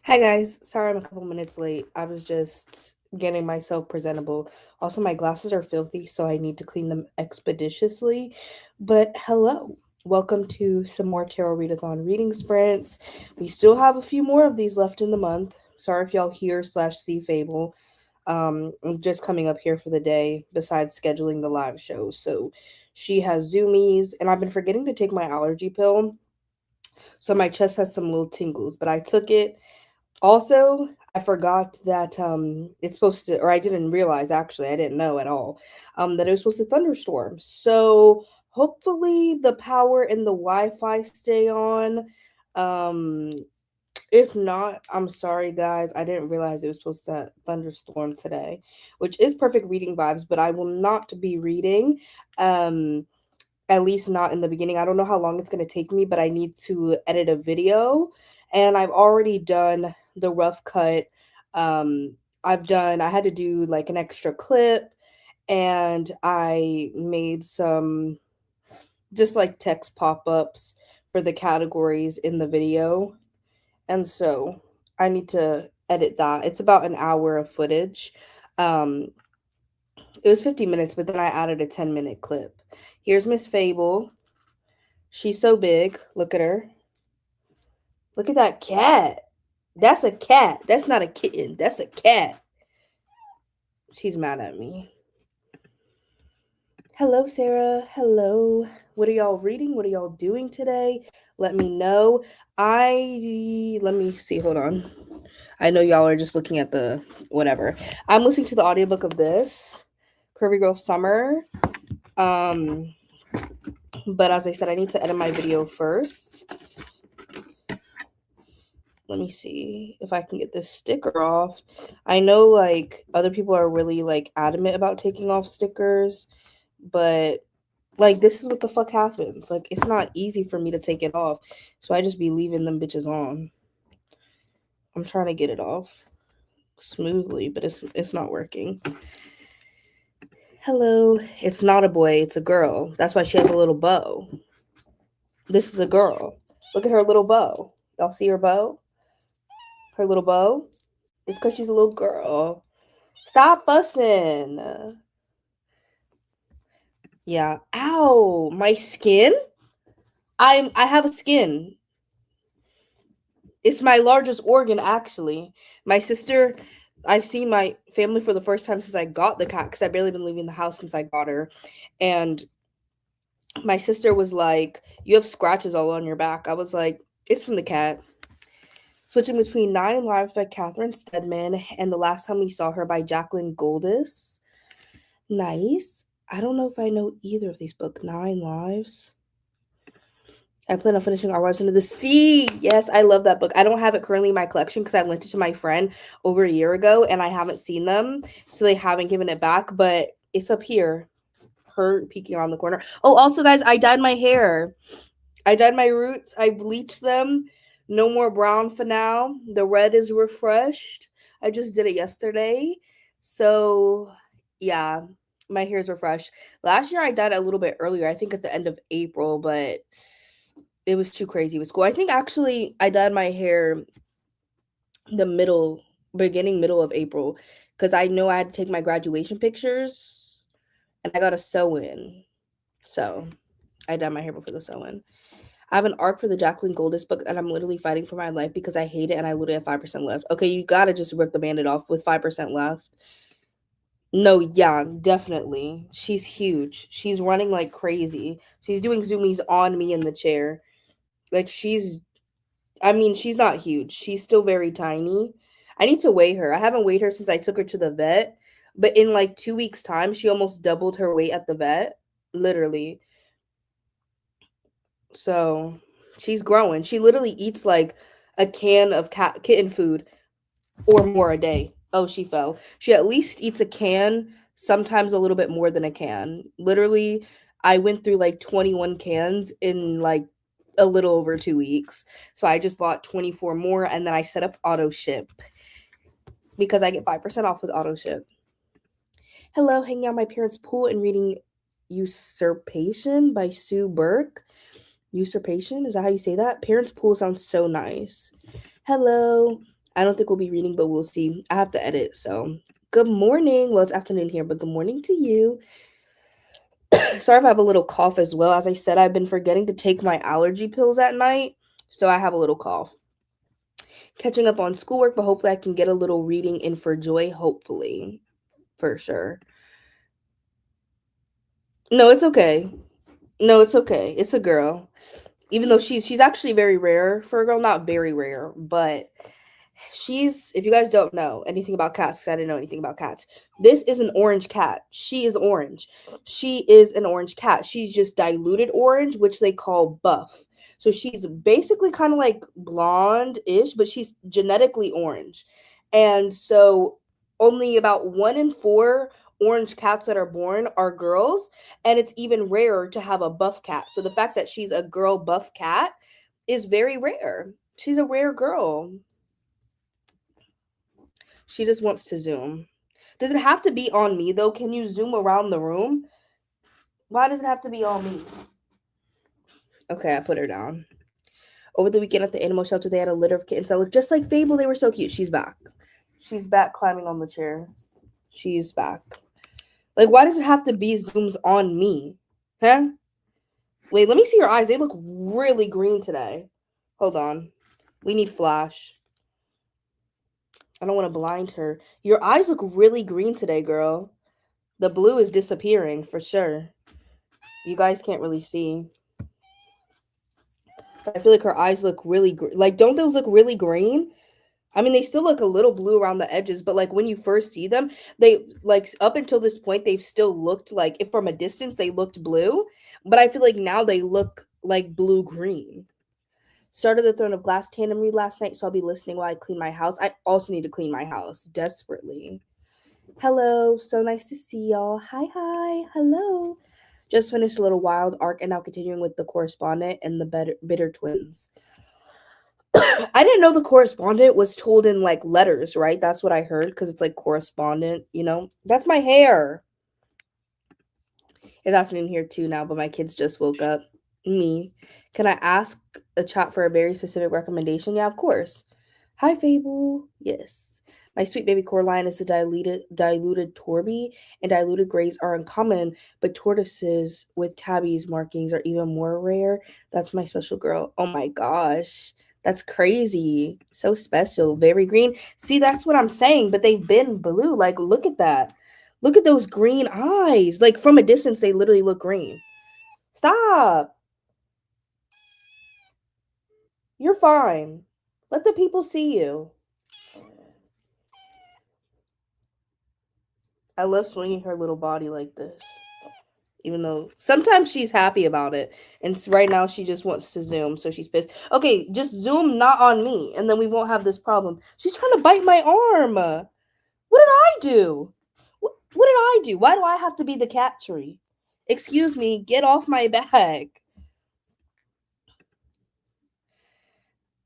Hi guys, sorry I'm a couple minutes late. I was just getting myself presentable. Also, my glasses are filthy, so I need to clean them expeditiously. But hello, welcome to some more Tarot Readathon reading sprints. We still have a few more of these left in the month. Sorry if y'all hear slash see Fable. I'm just coming up here for the day, besides scheduling the live shows. So she has zoomies, and I've been forgetting to take my allergy pill. So my chest has some little tingles, but I took it also, I forgot that it's supposed to, or I didn't realize actually, I didn't know at all, that it was supposed to thunderstorm. So hopefully the power and the Wi-Fi stay on. Um, if not, I'm sorry guys, I didn't realize it was supposed to thunderstorm today, which is perfect reading vibes, but I will not be reading. Um, at least not in the beginning. I don't know how long it's going to take me, but I need to edit a video and I've already done the rough cut. Um I had to do like an extra clip and I made some just like text pop-ups for the categories in the video. And so I need to edit that. It's about an hour of footage. Um it was 50 minutes, but then I added a 10-minute clip. Here's Miss Fable. She's so big. Look at her. Look at that cat. That's a cat. That's not a kitten. That's a cat. She's mad at me. Hello, Sarah. Hello. What are y'all reading? What are y'all doing today? Let me know. Let me see. Hold on. I know y'all are just looking at the whatever. I'm listening to the audiobook of this Curvy Girl Summer. Um, but as I said, I need to edit my video first. Let me see if I can get this sticker off. I know like other people are really like adamant about taking off stickers, but like this is what the fuck happens. Like it's not easy for me to take it off. So I just be leaving them bitches on. I'm trying to get it off smoothly, but it's not working. Hello. It's not a boy, it's a girl. That's why she has a little bow. This is a girl. Look at her little bow. Y'all see her bow? Her little bow? It's because she's a little girl. Stop fussing. Yeah. Ow, my skin? I have a skin. It's my largest organ actually. My sister, I've seen my family for the first time since I got the cat cuz I've barely been leaving the house since I got her. And my sister was like, "You have scratches all on your back." I was like, "It's from the cat." Switching between Nine Lives by Catherine Stedman and The Last Time We Saw Her by Jacqueline Goldis. Nice. I don't know if I know either of these books. Nine Lives. I plan on finishing Our Wives Under the Sea. Yes, I love that book. I don't have it currently in my collection because I lent it to my friend over a year ago and I haven't seen them. So they haven't given it back, but it's up here. Her peeking around the corner. Oh, also, guys, I dyed my hair. I dyed my roots. I bleached them. No more brown for now. The red is refreshed. I just did it yesterday. So, yeah, my hair's refreshed. Last year I dyed it a little bit earlier. I think at the end of April, but it was too crazy with school. I think actually I dyed my hair the middle of April because I know I had to take my graduation pictures and I got a sew in. So I dyed my hair before the sew in. I have an arc for the Jacqueline Goldis book, and I'm literally fighting for my life because I hate it, and I literally have 5% left. Okay, you gotta just rip the bandit off with 5% left. No, yeah, definitely. She's huge. She's running like crazy. She's doing zoomies on me in the chair. Like I mean, she's not huge. She's still very tiny. I need to weigh her. I haven't weighed her since I took her to the vet, but in like 2 weeks' time, she almost doubled her weight at the vet. Literally. So she's growing. She literally eats like a can of kitten food or more a day. Oh, she fell. She at least eats a can, sometimes a little bit more than a can. Literally, I went through like 21 cans in like a little over 2 weeks. So I just bought 24 more and then I set up auto ship because I get 5% off with auto ship. Hello, hanging out my parents' pool and reading Usurpation by Sue Burke. Usurpation? Is that how you say that? Parents' pool sounds so nice. Hello. I don't think we'll be reading, but we'll see. I have to edit, so good morning. Well, it's afternoon here, but good morning to you. Sorry if I have a little cough as well. As I said, I've been forgetting to take my allergy pills at night, so I have a little cough. Catching up on schoolwork, but hopefully I can get a little reading in for Joy, hopefully. For sure. No, it's okay. No, it's okay. It's a girl. Even though she's actually very rare for a girl, not very rare, but she's, if you guys don't know anything about cats, because I didn't know anything about cats, this is an orange cat. She is orange. She is an orange cat. She's just diluted orange, which they call buff. So she's basically kind of like blonde-ish, but she's genetically orange. And so only about 1 in 4 orange cats that are born are girls, and it's even rarer to have a buff cat. So the fact that she's a girl buff cat is very rare. She's a rare girl. She just wants to zoom. Does it have to be on me though? Can you zoom around the room? Why does it have to be on me? Okay, I put her down. Over the weekend at the animal shelter, they had a litter of kittens that looked just like Fable. They were so cute. She's back. She's back climbing on the chair. She's back. Like, why does it have to be zooms on me? Huh? Wait, let me see your eyes. They look really green today. Hold on. We need flash. I don't want to blind her. Your eyes look really green today, girl. The blue is disappearing for sure. You guys can't really see. But I feel like her eyes look really like, don't those look really green? I mean, they still look a little blue around the edges, but like when you first see them, they like up until this point they've still looked like, if from a distance they looked blue, but I feel like now they look like blue green. Started the Throne of Glass tandem read last night, so I'll be listening while I clean my house. I also need to clean my house desperately. Hello, so nice to see y'all. Hi, hello. Just finished a little wild arc and now continuing with the correspondent and the bitter twins. I didn't know the correspondent was told in like letters, right? That's what I heard because it's like correspondent, you know? That's my hair. It's afternoon here too now, but my kids just woke up. Me. Can I ask a chat for a very specific recommendation? Yeah, of course. Hi, Fable. Yes. My sweet baby Coraline is a diluted Torby, and diluted grays are uncommon, but tortoises with tabbies markings are even more rare. That's my special girl. Oh my gosh. That's crazy. So special. Very green. See, that's what I'm saying, but they've been blue. Like, look at that. Look at those green eyes. Like, from a distance, they literally look green. Stop. You're fine. Let the people see you. I love swinging her little body like this. Even though sometimes she's happy about it. And right now she just wants to zoom, so she's pissed. Okay, just zoom not on me, and then we won't have this problem. She's trying to bite my arm. What did I do? What did I do? Why do I have to be the cat tree? Excuse me, get off my back.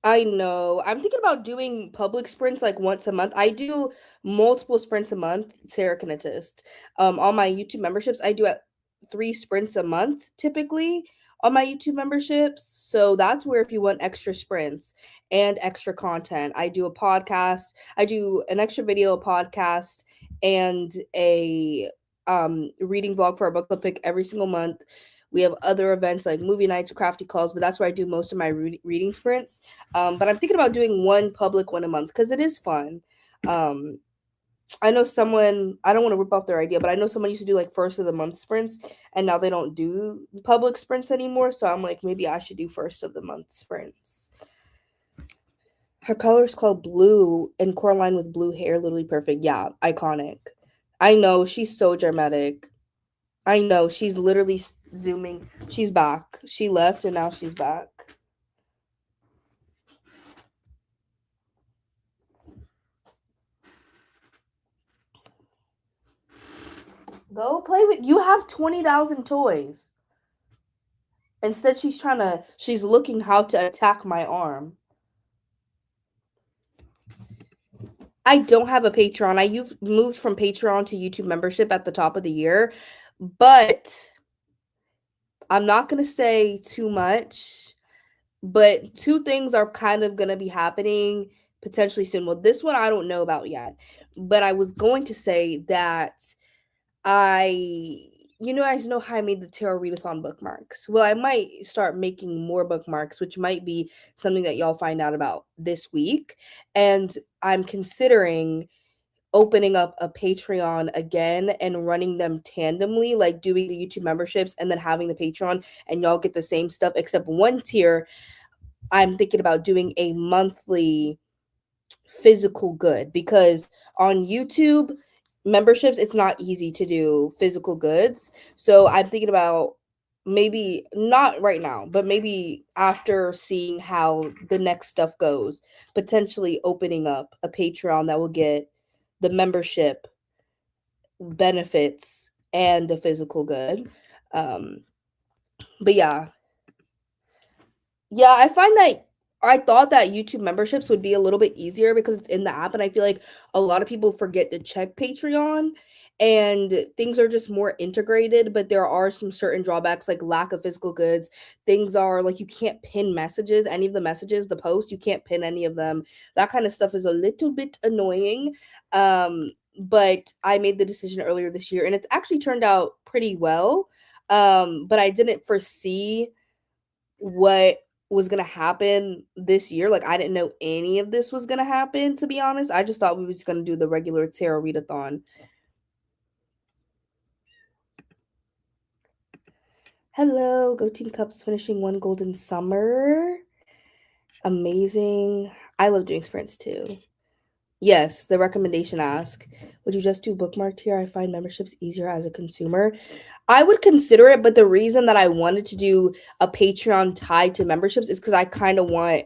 I know. I'm thinking about doing public sprints like once a month. I do multiple sprints a month. Sarah can attest. On my YouTube memberships, I do at 3 sprints a month typically on my YouTube memberships. So that's where if you want extra sprints and extra content, I do a podcast. I do an extra video, a podcast, and a reading vlog for our book club pick every single month. We have other events like movie nights, crafty calls, but that's where I do most of my reading sprints. But I'm thinking about doing one public one a month because it is fun. I know someone, I don't want to rip off their idea, but I know someone used to do like first of the month sprints and now they don't do public sprints anymore. So I'm like, maybe I should do first of the month sprints. Her color is called blue and Coraline with blue hair, literally perfect. Yeah, iconic. I know, she's so dramatic. I know, she's literally zooming. She's back. She left and now she's back. Go play with, you have 20,000 toys. Instead, she's looking how to attack my arm. I don't have a Patreon. You've moved from Patreon to YouTube membership at the top of the year, but I'm not going to say too much, but 2 things are kind of going to be happening potentially soon. Well, this one I don't know about yet, but I was going to say that I, you know, guys know how I made the tarot readathon bookmarks. Well, I might start making more bookmarks, which might be something that y'all find out about this week. And I'm considering opening up a Patreon again and running them tandemly, like doing the YouTube memberships and then having the Patreon, and y'all get the same stuff except one tier. I'm thinking about doing a monthly physical good, because on YouTube memberships it's not easy to do physical goods. So I'm thinking about, maybe not right now, but maybe after seeing how the next stuff goes, potentially opening up a Patreon that will get the membership benefits and the physical good. Um, but yeah, I find that I thought that YouTube memberships would be a little bit easier because it's in the app, and I feel like a lot of people forget to check Patreon and things are just more integrated, but there are some certain drawbacks like lack of physical goods. Things are like you can't pin messages, any of the messages, the post, you can't pin any of them. That kind of stuff is a little bit annoying. But I made the decision earlier this year and it's actually turned out pretty well. But I didn't foresee what was gonna happen this year. Like I didn't know any of this was gonna happen, to be honest. I just thought we was gonna do the regular tarot readathon. Hello, Go Team Cups finishing one golden summer. Amazing. I love doing sprints too. Yes, the recommendation ask. Would you just do bookmarked here? I find memberships easier as a consumer. I would consider it, but the reason that I wanted to do a Patreon tied to memberships is because I kind of want,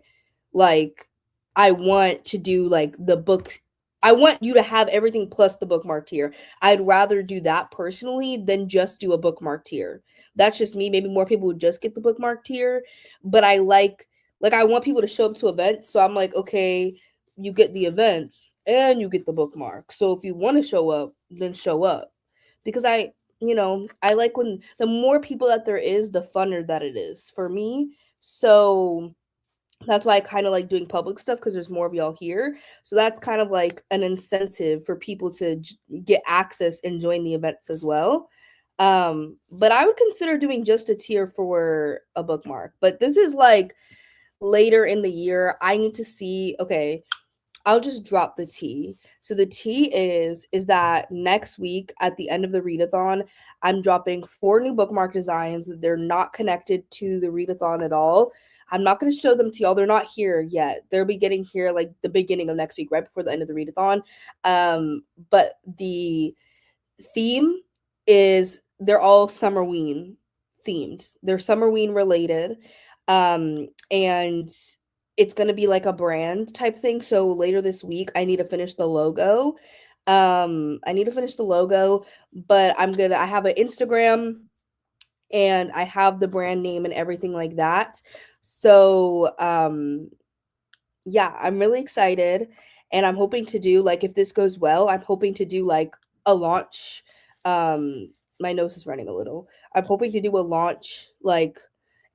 like, I want to do like the book. I want you to have everything plus the bookmark tier. I'd rather do that personally than just do a bookmark tier. That's just me. Maybe more people would just get the bookmark tier, but I like I want people to show up to events. So I'm like, okay, you get the events and you get the bookmark. So if you want to show up, then show up. Because I like when the more people that there is, the funner that it is for me. So that's why I kind of like doing public stuff because there's more of y'all here. So that's kind of like an incentive for people to get access and join the events as well. But I would consider doing just a tier for a bookmark. But this is like later in the year. I need to see, okay, I'll just drop the tea. So the tea is that next week at the end of the readathon, I'm dropping 4 new bookmark designs. They're not connected to the readathon at all. I'm not going to show them to y'all. They're not here yet. They'll be getting here like the beginning of next week, right before the end of the readathon. But the theme is they're all Summerween themed. They're Summerween related. And it's going to be like a brand type thing. So later this week, I need to finish the logo. I need to finish the logo, but I have an Instagram and I have the brand name and everything like that. So, yeah, I'm really excited and I'm hoping to do like, if this goes well, I'm hoping to do like a launch. My nose is running a little. I'm hoping to do a launch like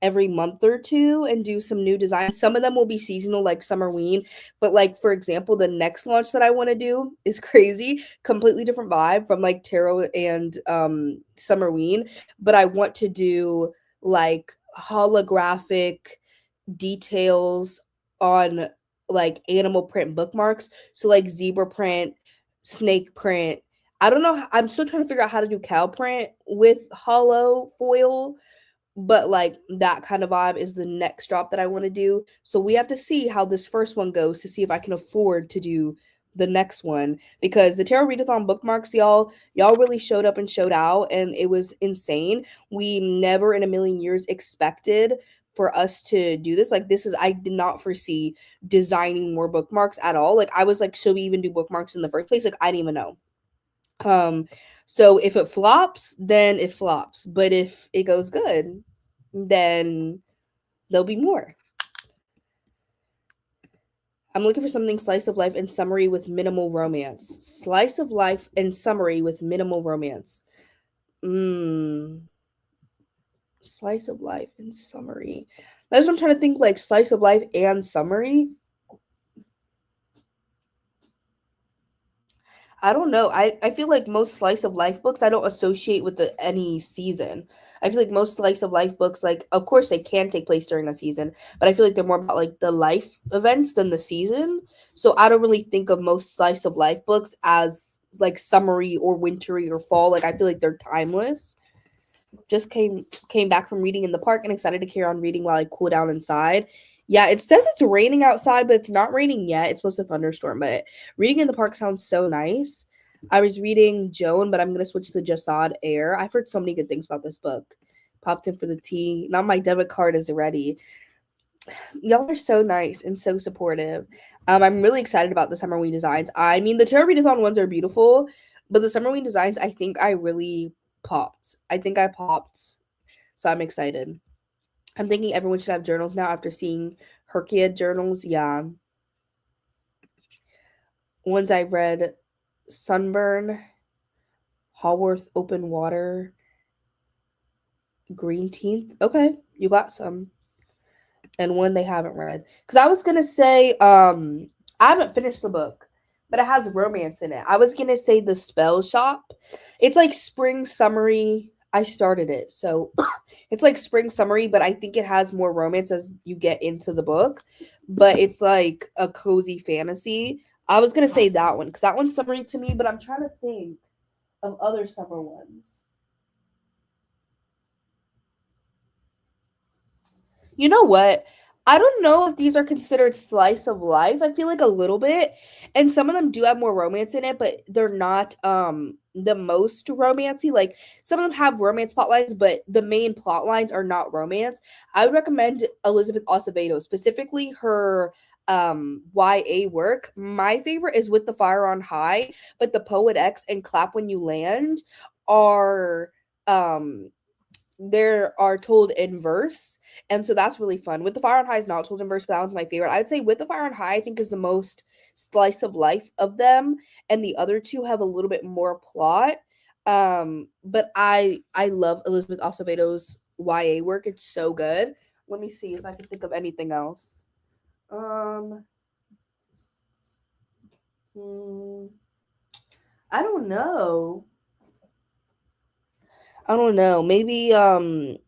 every month or two and do some new designs. Some of them will be seasonal, like Summerween. But like for example, the next launch that I want to do is crazy, completely different vibe from like tarot and Summerween. But I want to do like holographic details on like animal print bookmarks. So like zebra print, snake print. I don't know. I'm still trying to figure out how to do cow print with hollow foil, but like that kind of vibe is the next drop that I want to do. So we have to see how this first one goes to see if I can afford to do the next one, because the tarot readathon bookmarks, y'all really showed up and showed out and it was insane. We never in a million years expected for us to do this. Like this is, I did not foresee designing more bookmarks at all. Like I was like, should we even do bookmarks in the first place? Like I didn't even know. So if it flops, then it flops. But if it goes good, then there'll be more. I'm looking for something slice of life and summary with minimal romance. Slice of life and summary with minimal romance. Slice of life and summary. That's what I'm trying to think, like slice of life and summary. I don't know. I feel like most slice of life books I don't associate with any season. I feel like most slice of life books, like of course they can take place during a season, but I feel like they're more about like the life events than the season. So I don't really think of most slice of life books as like summery or wintry or fall. Like I feel like they're timeless. Just came back from reading in the park and excited to carry on reading while I cool down inside. Yeah, it says it's raining outside, but it's not raining yet. It's supposed to thunderstorm, but reading in the park sounds so nice. I was reading Joan, but I'm gonna switch to Jasad Air. I've heard so many good things about this book. Popped in for the tea. Now my debit card is ready. Y'all are so nice and so supportive. I'm really excited about the Summer Wing designs. I mean, the Tarot Readathon ones are beautiful, but the Summer Wing designs, I think I really popped. I think I popped. So I'm excited. I'm thinking everyone should have journals now after seeing Herkia journals. Yeah. Ones I read, Sunburn, Haworth Open Water, Green Teeth. Okay, you got some. And one they haven't read. Because I was going to say, I haven't finished the book, but it has romance in it. I was going to say The Spell Shop. It's like spring summery. I started it. So it's like spring summery, but I think it has more romance as you get into the book. But it's like a cozy fantasy. I was going to say that one because that one's summery to me, but I'm trying to think of other summer ones. You know what? I don't know if these are considered slice of life. I feel like a little bit. And some of them do have more romance in it, but they're not the most romancy. Like some of them have romance plot lines, but the main plot lines are not romance. I would recommend Elizabeth Acevedo, specifically her YA work. My favorite is With the Fire on High, but The Poet X and Clap When You Land are there are told in verse, and so that's really fun. With the Fire on High is not told in verse, but that one's my favorite. I would say With the Fire on High I think is the most slice of life of them, and the other two have a little bit more plot. But I love Elizabeth Acevedo's YA work. It's so good. Let me see if I can think of anything else. um I don't know. I don't know. Maybe no,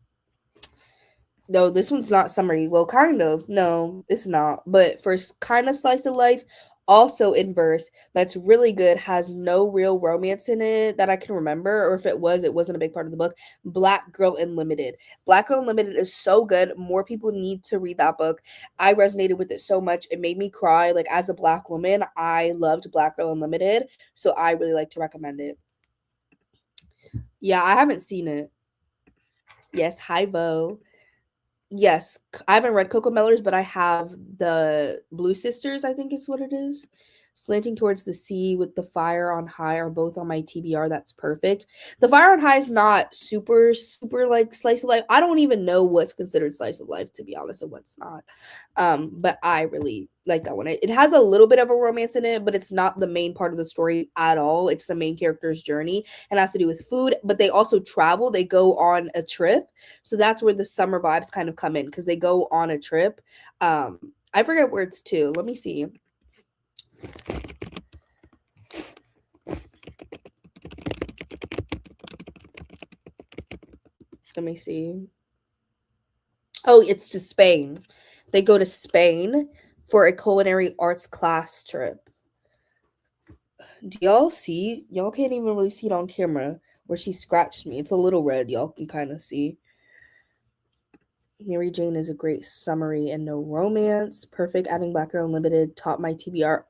this one's not summary. Well, kind of. No, it's not. But for kind of slice of life, also in verse, that's really good. Has no real romance in it that I can remember, or if it was, it wasn't a big part of the book. Black Girl Unlimited. Black Girl Unlimited is so good. More people need to read that book. I resonated with it so much. It made me cry. Like as a Black woman, I loved Black Girl Unlimited, so I really like to recommend it. Yeah, I haven't seen it. Yes, hi Bo. Yes, I haven't read Coco Mellors, but I have the Blue Sisters, I think is what it is. Slanting Towards the Sea with The Fire on High are both on my TBR. That's perfect. The Fire on High is not super, super like slice of life. I don't even know what's considered slice of life, to be honest, and what's not. But I really like that one. It has a little bit of a romance in it, but it's not the main part of the story at all. It's the main character's journey and has to do with food, but they also travel. They go on a trip. So that's where the summer vibes kind of come in because they go on a trip. I forget where it's to. Let me see. Let me see. Oh, it's to Spain. They go to Spain for a culinary arts class trip. Do y'all see? Y'all can't even really see it on camera where she scratched me. It's a little red. Y'all can kind of see. Mary Jane is a great summary and no romance. Perfect. Adding Black Girl Unlimited. Top my TBR.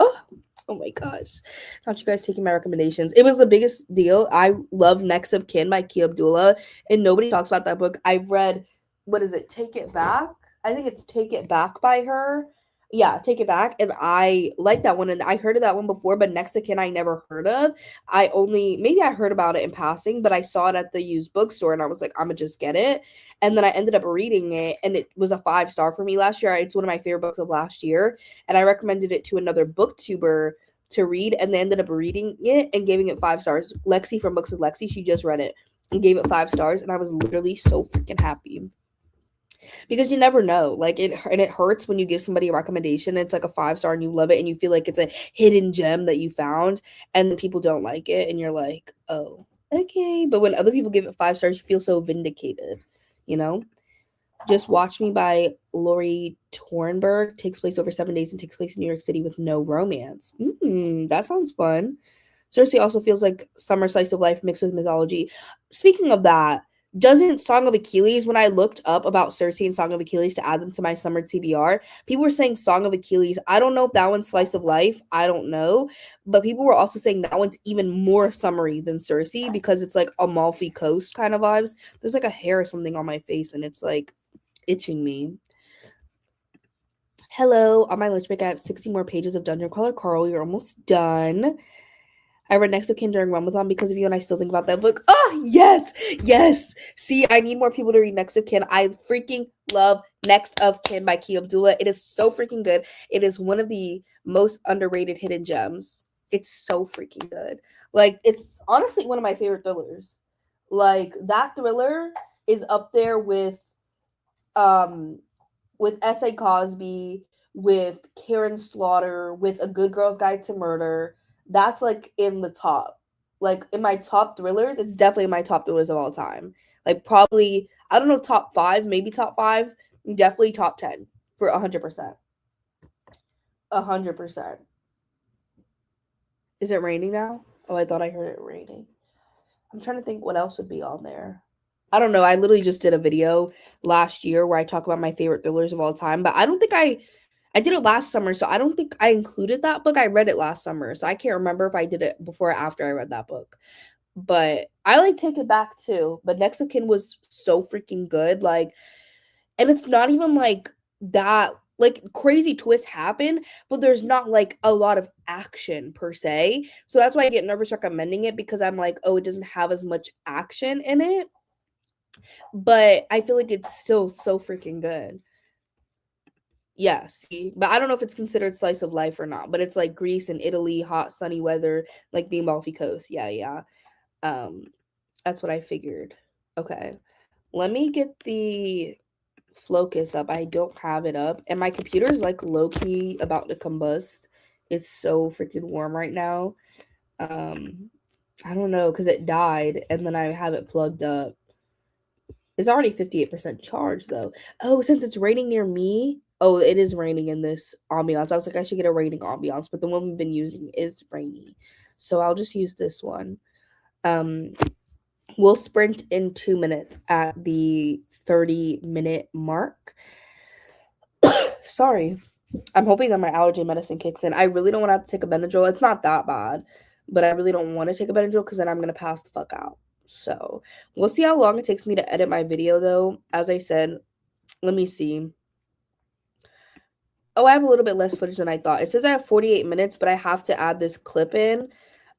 Oh my gosh. Not you guys taking my recommendations. It was the biggest deal. I love Next of Kin by Kia Abdullah, and nobody talks about that book. I've read, what is it? Take It Back? I think it's Take It Back by her. Yeah, Take It Back. And I like that one. And I heard of that one before, but Next of Kin I never heard of. Maybe I heard about it in passing, but I saw it at the used bookstore and I was like, I'm gonna just get it. And then I ended up reading it and it was a 5-star for me last year. It's one of my favorite books of last year. And I recommended it to another booktuber to read, and they ended up reading it and giving it 5 stars. Lexi from Books with Lexi, she just read it and gave it 5 stars, and I was literally so freaking happy. Because you never know. Like it hurts when you give somebody a recommendation. It's like a 5-star and you love it and you feel like it's a hidden gem that you found and people don't like it and you're like, "Oh, okay." But when other people give it 5 stars, you feel so vindicated, you know? Just Watch Me by Lori Tornberg takes place over 7 days and takes place in New York City with no romance. That sounds fun. Cersei also feels like summer slice of life mixed with mythology. Speaking of that, doesn't Song of Achilles, when I looked up about Cersei and Song of Achilles to add them to my summer TBR, people were saying Song of Achilles. I don't know if that one's slice of life. I don't know. But people were also saying that one's even more summery than Cersei because it's like Amalfi Coast kind of vibes. There's like a hair or something on my face and it's like itching me. Hello, on my lunch break, I have 60 more pages of Dungeon Crawler Carl. You're almost done. I read Next of Kin during Ramadan because of you, and I still think about that book. Oh, yes, yes. See, I need more people to read Next of Kin. I freaking love Next of Kin by Ki Abdullah. It is so freaking good. It is one of the most underrated hidden gems. It's so freaking good. Like, it's honestly one of my favorite thrillers. Like, that thriller is up there with S.A. Cosby, with Karen Slaughter, with A Good Girl's Guide to Murder. That's like in the top. Like in my top thrillers, it's definitely my top thrillers of all time. Like probably, I don't know, top 5, maybe top 5, definitely top 10 for 100%. 100%. Is it raining now? Oh, I thought I heard it raining. I'm trying to think what else would be on there. I don't know. I literally just did a video last year where I talk about my favorite thrillers of all time, but I don't think I did it last summer, so I don't think I included that book. I read it last summer, so I can't remember if I did it before or after I read that book. But I like Take It Back too. But Next of Kin was so freaking good. Like, and it's not even like that, like crazy twists happen, but there's not like a lot of action per se. So that's why I get nervous recommending it because I'm like, oh, it doesn't have as much action in it. But I feel like it's still so freaking good. Yeah, see, but I don't know if it's considered slice of life or not, but it's like Greece and Italy, hot, sunny weather, like the Amalfi Coast. Yeah, yeah. Um, that's what I figured. Okay. Let me get the Flocus up. I don't have it up. And my computer's like low-key about to combust. It's so freaking warm right now. I don't know, because it died and then I have it plugged up. It's already 58% charged though. Oh, since it's raining near me. Oh, it is raining in this ambiance. I was like, I should get a raining ambiance, but the one we've been using is rainy. So I'll just use this one. We'll sprint in 2 minutes at the 30-minute mark. Sorry. I'm hoping that my allergy medicine kicks in. I really don't want to have to take a Benadryl. It's not that bad, but I really don't want to take a Benadryl because then I'm going to pass the fuck out. So we'll see how long it takes me to edit my video, though. As I said, let me see. Oh, I have a little bit less footage than I thought. It says I have 48 minutes, but I have to add this clip in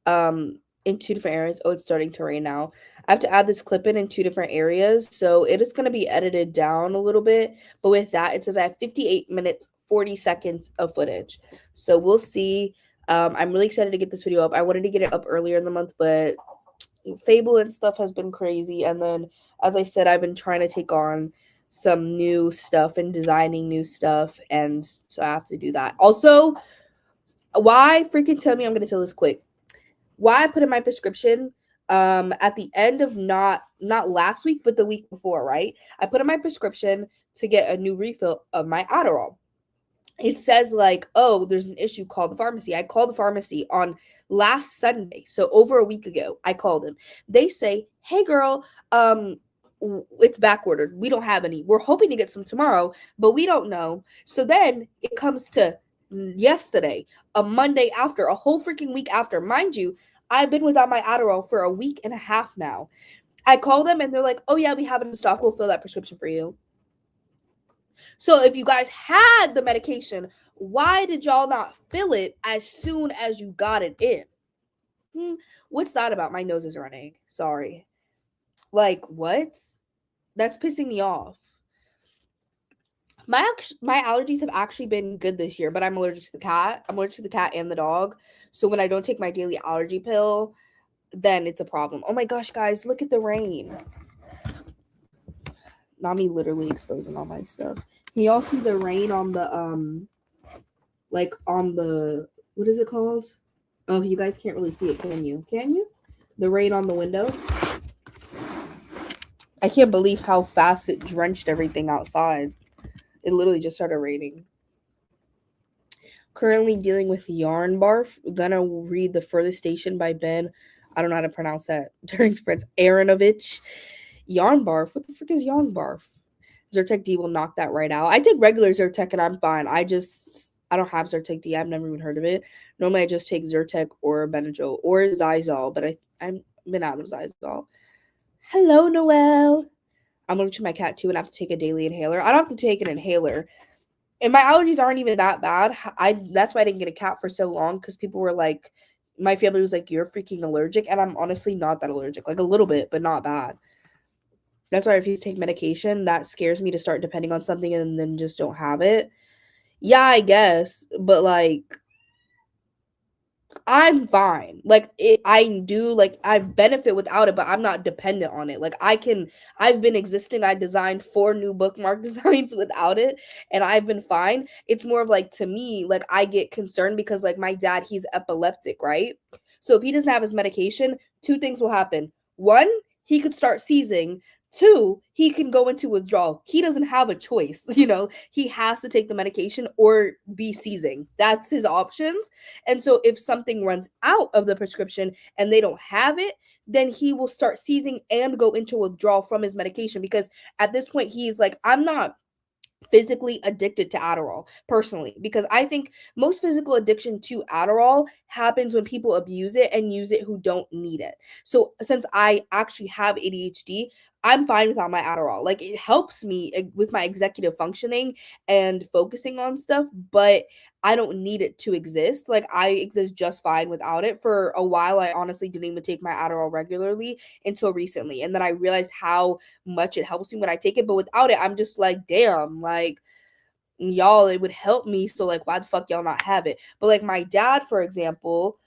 2 different areas. Oh, it's starting to rain now. I have to add this clip in 2 different areas, so it is going to be edited down a little bit. But with that, it says I have 58 minutes, 40 seconds of footage. So we'll see. I'm really excited to get this video up. I wanted to get it up earlier in the month, but Fable and stuff has been crazy. And then, as I said, I've been trying to take on some new stuff and designing new stuff, and so I have to do that. Also, why freaking tell me, I'm going to tell this quick. Why I put in my prescription at the end of not last week, but the week before, right? I put in my prescription to get a new refill of my Adderall. It says like, oh, there's an issue, call the pharmacy. I called the pharmacy on last Sunday, so over a week ago. I called them. They say, hey girl, it's back ordered. We don't have any. We're hoping to get some tomorrow, but we don't know. So then it comes to yesterday, a Monday after, a whole freaking week after. Mind you, I've been without my Adderall for a week and a half now. I call them and they're like, oh yeah, we have it in stock. We'll fill that prescription for you. So if you guys had the medication, why did y'all not fill it as soon as you got it in? What's that about? My nose is running. Sorry. Like, what? That's pissing me off. My allergies have actually been good this year, but I'm allergic to the cat. I'm allergic to the cat and the dog. So when I don't take my daily allergy pill, then it's a problem. Oh my gosh, guys, look at the rain. not me literally exposing all my stuff. Can y'all see the rain on the like on the, what is it called? Oh, you guys can't really see it, can you? Can you? The rain on the window. I can't believe how fast it drenched everything outside. It literally just started raining. Currently dealing with yarn barf. Gonna read The Furthest Station by Ben. I don't know how to pronounce that. During Sprints, Aronovich. Yarn barf. What the frick is yarn barf? Zyrtec D will knock that right out. I take regular Zyrtec and I'm fine. I don't have Zyrtec D. I've never even heard of it. Normally I just take Zyrtec or Benadryl or Zysol, but I've been out of Zysol. Hello, Noelle. I'm allergic to my cat too and I have to take a daily inhaler. I don't have to take an inhaler. And my allergies aren't even that bad. That's why I didn't get a cat for so long, because people were like, my family was like, you're freaking allergic. And I'm honestly not that allergic. Like a little bit, but not bad. That's why I refuse to take medication. That scares me to start depending on something and then just don't have it. Yeah, I guess. But like, I'm fine. Like I benefit without it, but I'm not dependent on it. Like I've been existing. I designed 4 new bookmark designs without it and I've been fine. It's more of like, to me, like I get concerned because like my dad, he's epileptic, right? So if he doesn't have his medication, 2 things will happen. 1, he could start seizing. 2, he can go into withdrawal. He doesn't have a choice, he has to take the medication or be seizing. That's his options. And so if something runs out of the prescription and they don't have it, then he will start seizing and go into withdrawal from his medication, because at this point he's like, I'm not physically addicted to Adderall personally, because I think most physical addiction to Adderall happens when people abuse it and use it who don't need it. So since I actually have ADHD, I'm fine without my Adderall. Like it helps me with my executive functioning and focusing on stuff, but I don't need it to exist. Like I exist just fine without it. For a while, I honestly didn't even take my Adderall regularly until recently. And then I realized how much it helps me when I take it. But without it, I'm just like, damn, like y'all, it would help me. So like, why the fuck y'all not have it? But like my dad, for example,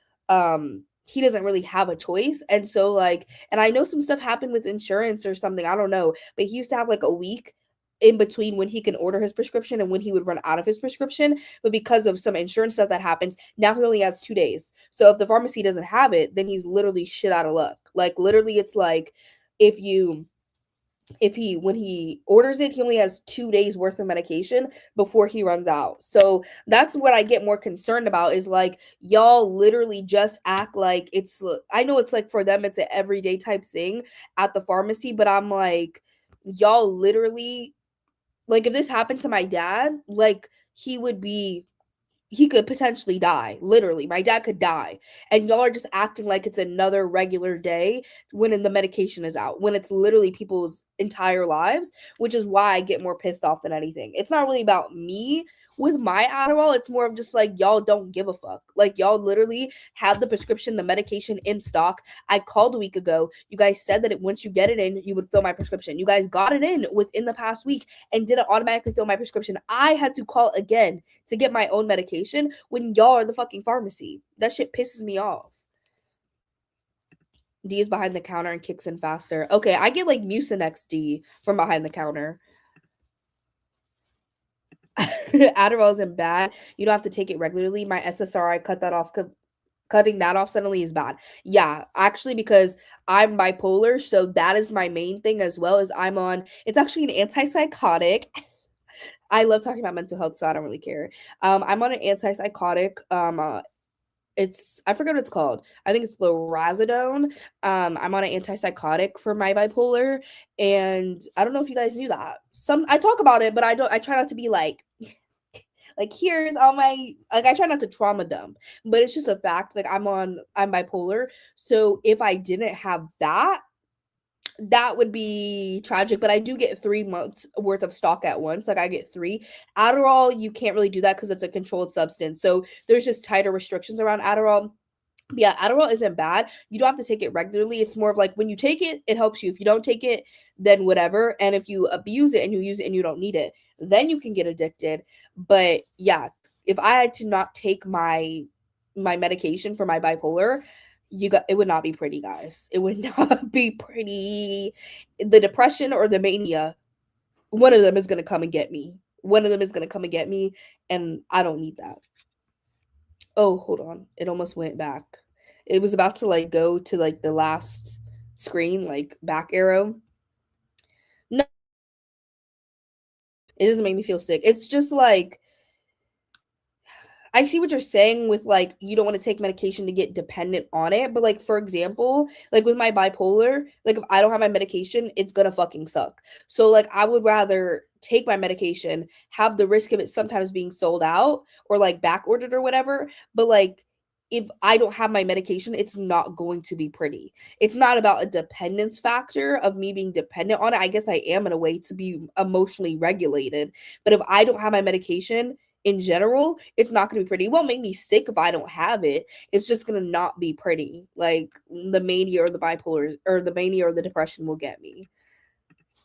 he doesn't really have a choice. And so like, and I know some stuff happened with insurance or something, I don't know, but he used to have like a week in between when he can order his prescription and when he would run out of his prescription. But because of some insurance stuff that happens, now he only has 2 days. So if the pharmacy doesn't have it, then he's literally shit out of luck. Like literally, it's like if when he orders it, he only has 2 days worth of medication before he runs out. So that's what I get more concerned about, is like, y'all literally just act like I know it's like for them it's an everyday type thing at the pharmacy, but I'm like, y'all literally, like if this happened to my dad, like he could potentially die. Literally, my dad could die. And y'all are just acting like it's another regular day when the medication is out, when it's literally people's entire lives, which is why I get more pissed off than anything. It's not really about me with my Adderall. It's more of just like, y'all don't give a fuck. Like y'all literally have the prescription, the medication in stock. I called a week ago. You guys said that once you get it in, you would fill my prescription. You guys got it in within the past week and didn't automatically fill my prescription. I had to call again to get my own medication when y'all are the fucking pharmacy. That shit pisses me off. D is behind the counter and kicks in faster. Okay, I get like Mucinex D from behind the counter. Adderall isn't bad. You don't have to take it regularly. My SSRI cut that off. Cutting that off suddenly is bad. Yeah, actually, because I'm bipolar, so that is my main thing as well. Is it's actually an antipsychotic. I love talking about mental health, so I don't really care. I'm on an antipsychotic. I forget what it's called. I think it's lorazepam. I'm on an antipsychotic for my bipolar, and I don't know if you guys knew that. I talk about it, but I try not to be like here's all my, like I try not to trauma dump, but it's just a fact. Like I'm bipolar, so if I didn't have that would be tragic. But I do get 3 months worth of stock at once. Like I get 3. Adderall, you can't really do that because it's a controlled substance. So there's just tighter restrictions around Adderall. But yeah, Adderall isn't bad. You don't have to take it regularly. It's more of like when you take it, it helps you. If you don't take it, then whatever. And if you abuse it and you use it and you don't need it, then you can get addicted. But yeah, if I had to not take my medication for my bipolar, it would not be pretty, guys. It would not be pretty. The depression or the mania one of them is gonna come and get me. One of them is gonna come and get me, and I don't need that. Oh, hold on. It almost went back. It was about to like go to like the last screen, like back arrow. No, it doesn't make me feel sick. It's just like I see what you're saying with like you don't want to take medication to get dependent on it, but like for example, like with my bipolar, like if I don't have my medication, it's gonna fucking suck. So like I would rather take my medication, have the risk of it sometimes being sold out or like back ordered or whatever, but like if I don't have my medication, it's not going to be pretty. It's not about a dependence factor of me being dependent on it. I guess I am in a way to be emotionally regulated. But if I don't have my medication, in general, it's not going to be pretty. It won't make me sick if I don't have it. It's just going to not be pretty. Like the mania or the bipolar or the mania or the depression will get me.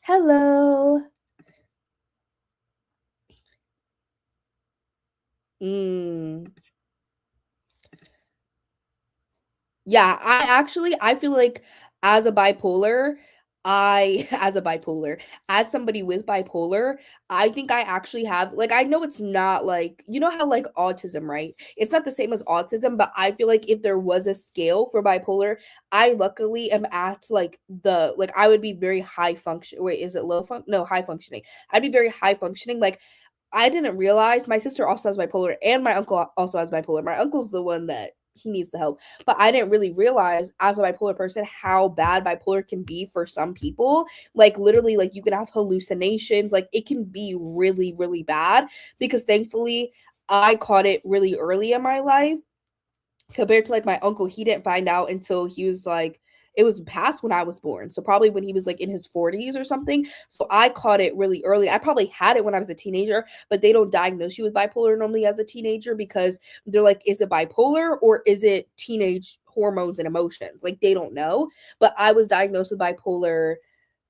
Hello. Mm. Yeah, I feel like as a bipolar, I as somebody with bipolar, I think I actually have like I know it's not like you know how like autism, right? It's not the same as autism, but I feel like if there was a scale for bipolar, I luckily am at like the like I would be very high function. Wait, is it low fun? No, high functioning. I'd be very high functioning. Like I didn't realize my sister also has bipolar and my uncle also has bipolar. My uncle's the one that he needs the help. But I didn't really realize as a bipolar person how bad bipolar can be for some people. Like literally like you can have hallucinations, like it can be really really bad because thankfully I caught it really early in my life compared to like my uncle. He didn't find out until he was like it was past when I was born. So probably when he was like in his 40s or something. So I caught it really early. I probably had it when I was a teenager, but they don't diagnose you with bipolar normally as a teenager because they're like, is it bipolar or is it teenage hormones and emotions? Like they don't know. But I was diagnosed with bipolar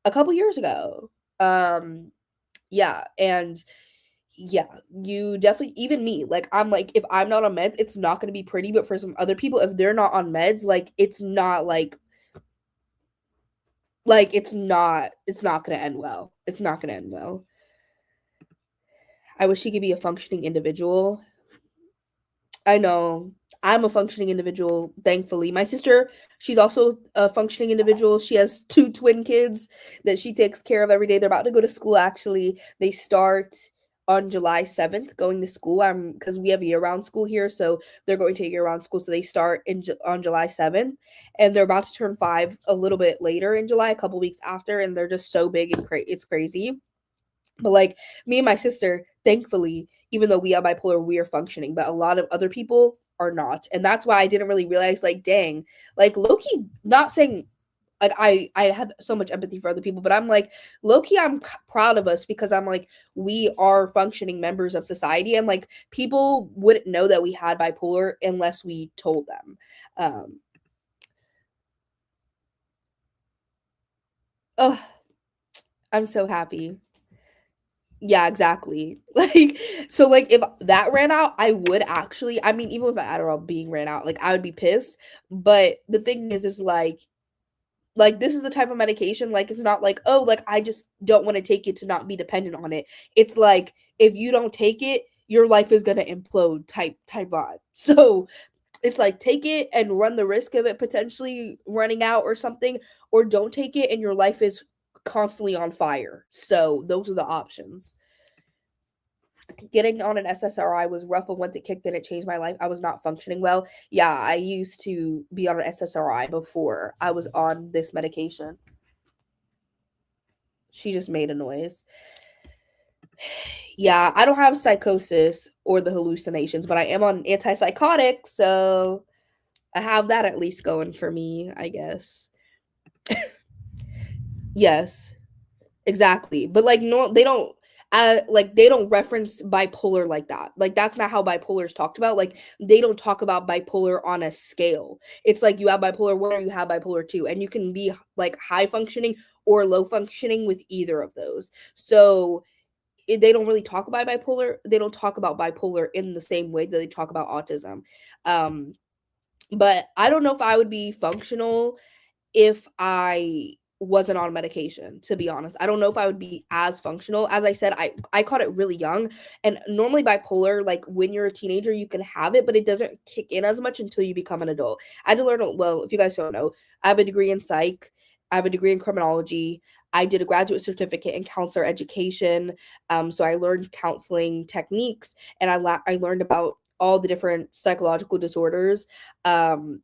a couple years ago. Yeah, and yeah, you definitely even me, like, I'm like, if I'm not on meds, it's not gonna be pretty, but for some other people, if they're not on meds, like, it's not like, it's not gonna end well. It's not gonna end well. I wish he could be a functioning individual. I know. I'm a functioning individual, thankfully. My sister, she's also a functioning individual. She has two twin kids that she takes care of every day. They're about to go to school actually. They start on July 7th going to school. Because we have year-round school here, so they're going to year-round school. So they start on July 7th and they're about to turn 5 a little bit later in July, a couple weeks after, and they're just so big and it's crazy. But like me and my sister, thankfully, even though we are bipolar, we are functioning, but a lot of other people are not. And that's why I didn't really realize, like, dang, like Loki, not saying like I have so much empathy for other people, but I'm like Loki, I'm proud of us because I'm like we are functioning members of society, and like people wouldn't know that we had bipolar unless we told them. Um, oh, I'm so happy. Yeah, exactly. Like, so like if that ran out, I would actually, I mean, even with my Adderall being ran out, like I would be pissed. But the thing is like this is the type of medication, like it's not like, oh, like I just don't want to take it to not be dependent on it. It's like if you don't take it, your life is gonna implode type vibe. So it's like take it and run the risk of it potentially running out or something, or don't take it and your life is constantly on fire. So those are the options. Getting on an SSRI was rough, but once it kicked in, it changed my life. I was not functioning well. Yeah, I used to be on an SSRI before I was on this medication. She just made a noise. Yeah, I don't have psychosis or the hallucinations, but I am on antipsychotic, so I have that at least going for me, I guess. Yes. Exactly. But like no they don't reference bipolar like that. Like that's not how bipolar is talked about. Like they don't talk about bipolar on a scale. It's like you have bipolar 1 or you have bipolar 2 and you can be like high functioning or low functioning with either of those. So they don't really talk about bipolar. They don't talk about bipolar in the same way that they talk about autism. Um but I don't know if I would be functional if I wasn't on medication, to be honest. I don't know if I would be as functional. As I said, I caught it really young, and normally bipolar, like when you're a teenager, you can have it, but it doesn't kick in as much until you become an adult. I had to learn, well, if you guys don't know, I have a degree in psych, I have a degree in criminology. I did a graduate certificate in counselor education. So I learned counseling techniques, and I learned about all the different psychological disorders. And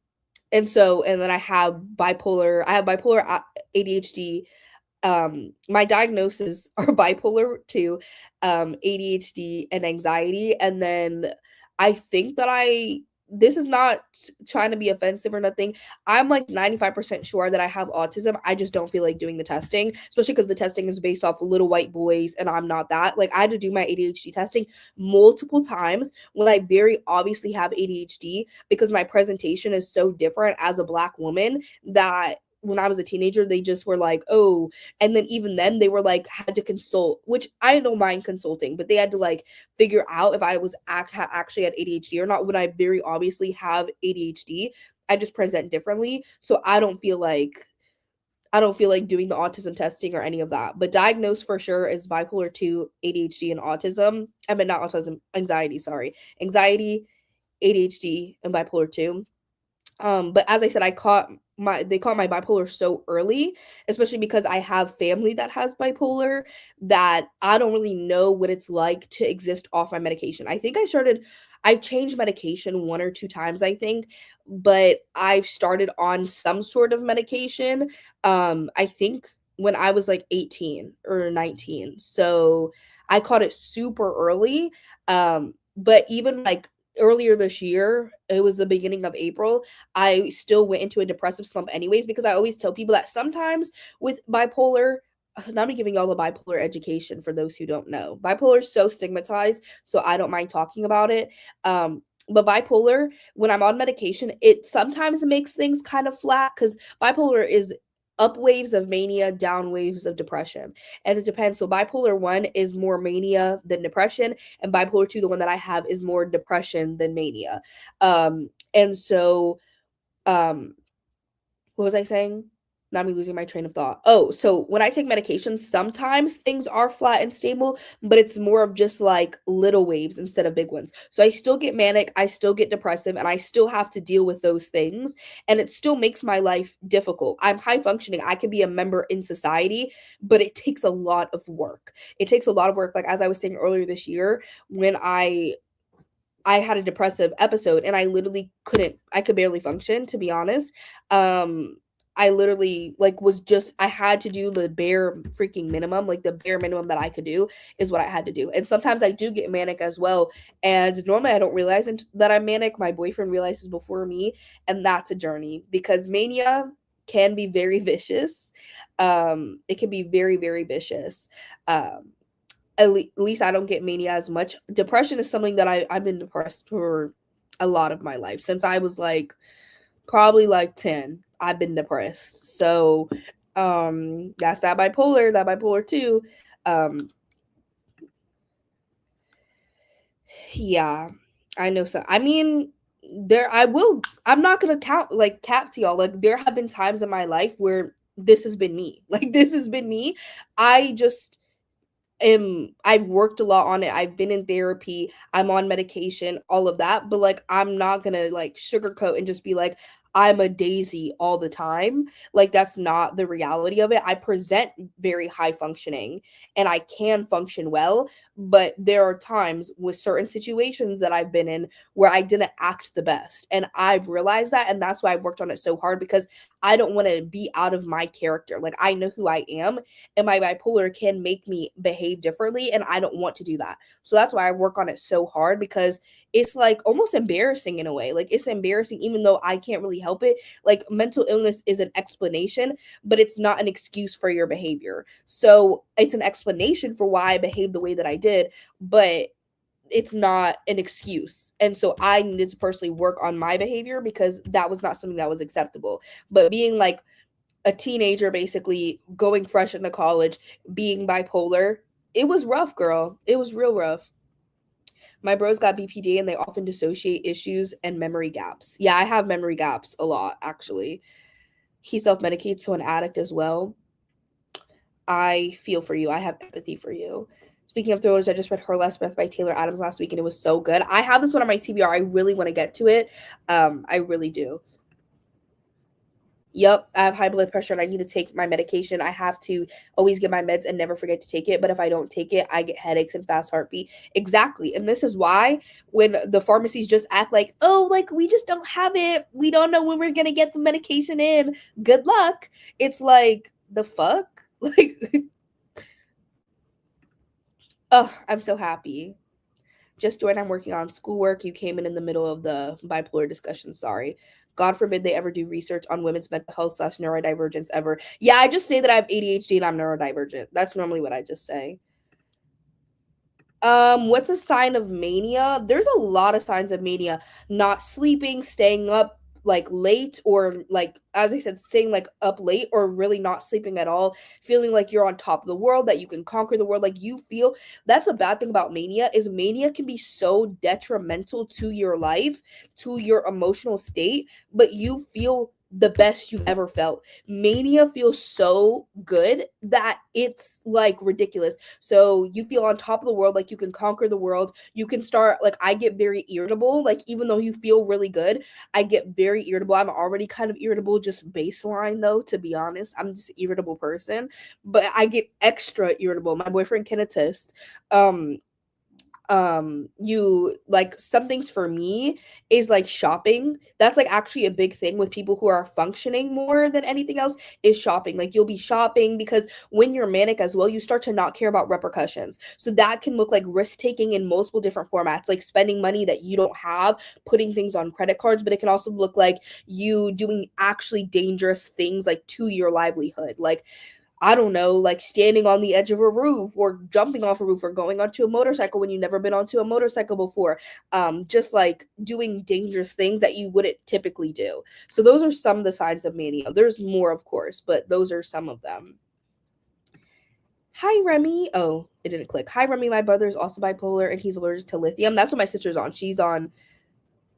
then I have bipolar ADHD. My diagnoses are bipolar 2, ADHD, and anxiety. And then I think that this is not trying to be offensive or nothing. I'm like 95% sure that I have autism. I just don't feel like doing the testing, especially because the testing is based off little white boys and I'm not that. Like, I had to do my ADHD testing multiple times when I very obviously have ADHD, because my presentation is so different as a Black woman that when I was a teenager, they just were like, oh, and then even then they were like, had to consult, which I don't mind consulting, but they had to like figure out if I was actually had ADHD or not. When I very obviously have ADHD, I just present differently. So I don't feel like doing the autism testing or any of that. But diagnosed for sure is bipolar 2, ADHD, and autism. I mean, not autism, anxiety, sorry. Anxiety, ADHD, and bipolar 2. But as I said, they caught my bipolar so early, especially because I have family that has bipolar, that I don't really know what it's like to exist off my medication. I've changed medication 1 or 2 times, I think, but I've started on some sort of medication. I think when I was like 18 or 19. So I caught it super early. But even like earlier this year, it was the beginning of April, I still went into a depressive slump anyways, because I always tell people that sometimes with bipolar, now I'm giving y'all a bipolar education for those who don't know. Bipolar is so stigmatized, so I don't mind talking about it. But bipolar, when I'm on medication, it sometimes makes things kind of flat, because bipolar is up waves of mania, down waves of depression. And it depends. So bipolar 1 is more mania than depression, and bipolar 2, the one that I have, is more depression than mania. And so um what was I saying? Now I'm losing my train of thought. Oh, so when I take medications, sometimes things are flat and stable, but it's more of just like little waves instead of big ones. So I still get manic, I still get depressive, and I still have to deal with those things. And it still makes my life difficult. I'm high functioning, I can be a member in society, but it takes a lot of work. It takes a lot of work. Like, as I was saying earlier this year, when I had a depressive episode, and I could barely function, to be honest. I literally like I had to do the bare freaking minimum, like the bare minimum that I could do is what I had to do. And sometimes I do get manic as well. And normally I don't realize that I'm manic. My boyfriend realizes before me, and that's a journey, because mania can be very vicious. It can be very, very vicious. Um, at least I don't get mania as much. Depression is something that I've been depressed for a lot of my life. Since I was like probably like 10, I've been depressed. So that's that bipolar 2. Um yeah, I know. So I mean, I'm not gonna cap to y'all. Like, there have been times in my life where this has been me. Like, this has been me. I just I've worked a lot on it. I've been in therapy. I'm on medication, all of that. But like, I'm not gonna like sugarcoat and just be like, I'm a daisy all the time. Like, that's not the reality of it. I present very high functioning and I can function well, but there are times with certain situations that I've been in where I didn't act the best. And I've realized that, and that's why I've worked on it so hard, because I don't want to be out of my character. Like, I know who I am, and my bipolar can make me behave differently, and I don't want to do that. So that's why I work on it so hard, because it's like almost embarrassing in a way. Like, it's embarrassing even though I can't really help it. Like, mental illness is an explanation, but it's not an excuse for your behavior. So it's an explanation for why I behaved the way that I did, but it's not an excuse. And so I needed to personally work on my behavior, because that was not something that was acceptable. But being like a teenager, basically going fresh into college, being bipolar, it was rough, girl. It was real rough. My bros got BPD, and they often dissociate issues and memory gaps. Yeah, I have memory gaps a lot, actually. He self-medicates, so an addict as well. I feel for you. I have empathy for you. Speaking of thrillers, I just read Her Last Breath by Taylor Adams last week, and it was so good. I have this one on my TBR. I really want to get to it. I really do. Yep, I have high blood pressure and I need to take my medication. I have to always get my meds and never forget to take it. But if I don't take it, I get headaches and fast heartbeat. Exactly. And this is why when the pharmacies just act like, oh, like we just don't have it. We don't know when we're going to get the medication in. Good luck. It's like, the fuck? Like, oh, I'm so happy. Just joined. I'm working on schoolwork. You came in the middle of the bipolar discussion. Sorry. God forbid they ever do research on women's mental health / neurodivergence ever. Yeah, I just say that I have ADHD and I'm neurodivergent. That's normally what I just say. What's a sign of mania? There's a lot of signs of mania. Not sleeping, staying up like late, or like as I said, staying like up late, or really not sleeping at all, feeling like you're on top of the world, that you can conquer the world. Like you feel that's a bad thing about mania is mania can be so detrimental to your life, to your emotional state, but you feel the best you've ever felt. Mania feels so good that it's like ridiculous. So you feel on top of the world, like you can conquer the world. You can start, like, I get very irritable. Like, even though you feel really good, I get very irritable. I'm already kind of irritable, just baseline, though, to be honest. I'm just an irritable person, but I get extra irritable. My boyfriend can attest. You like some things for me is like shopping. That's like actually a big thing with people who are functioning more than anything else is shopping. Like you'll be shopping because when you're manic as well, you start to not care about repercussions. So that can look like risk taking in multiple different formats, like spending money that you don't have, putting things on credit cards, but it can also look like you doing actually dangerous things like to your livelihood. Like I don't know, like standing on the edge of a roof or jumping off a roof or going onto a motorcycle when you've never been onto a motorcycle before. Just like doing dangerous things that you wouldn't typically do. So those are some of the signs of mania. There's more, of course, but those are some of them. Hi, Remy. Oh, it didn't click. Hi, Remy. My brother is also bipolar and he's allergic to lithium. That's what my sister's on. She's on.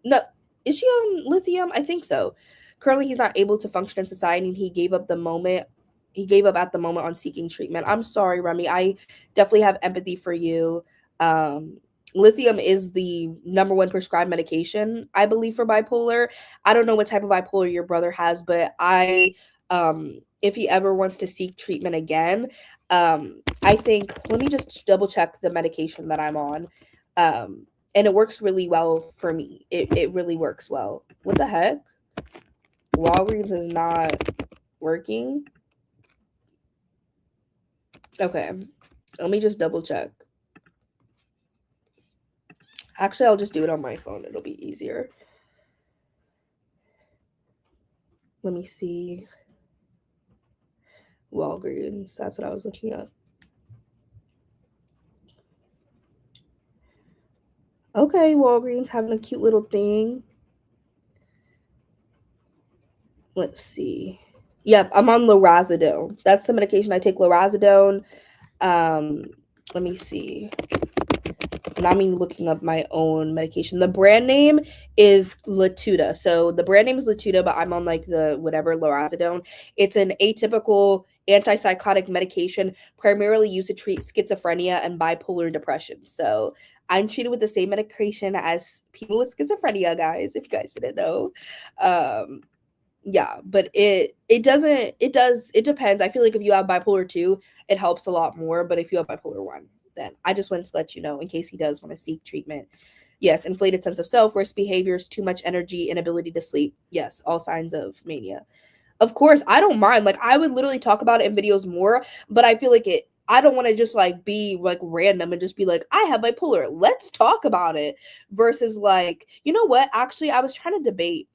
No, is she on lithium? I think so. Currently, he's not able to function in society and he gave up the moment. He gave up at the moment on seeking treatment. I'm sorry, Remy. I definitely have empathy for you. Um, Lithium is the number one prescribed medication, I believe, for bipolar. I don't know what type of bipolar your brother has, but if he ever wants to seek treatment again, I think, let me just double check the medication that I'm on. And it works really well for me. It really works well. What the heck? Walgreens is not working. Okay. Let me just double check. Actually, I'll just do it on my phone. It'll be easier. Let me see. Walgreens. That's what I was looking at. Okay, Walgreens having a cute little thing. Let's see. Yep, I'm on lorazepam. That's the medication I take, lorazepam. Let me see. Now I'm looking up my own medication. The brand name is Latuda. So the brand name is Latuda, but I'm on like the whatever lorazepam. It's an atypical antipsychotic medication primarily used to treat schizophrenia and bipolar depression. So I'm treated with the same medication as people with schizophrenia, guys, if you guys didn't know. Yeah, but it depends. I feel like if you have bipolar 2, it helps a lot more, but if you have bipolar 1, then I just wanted to let you know in case he does want to seek treatment. Yes, inflated sense of self, risk behaviors, too much energy, inability to sleep. Yes, all signs of mania. Of course, I don't mind. Like I would literally talk about it in videos more, but I feel like I don't want to just like be like random and just be like, I have bipolar. Let's talk about it. Versus like, you know what? Actually, I was trying to debate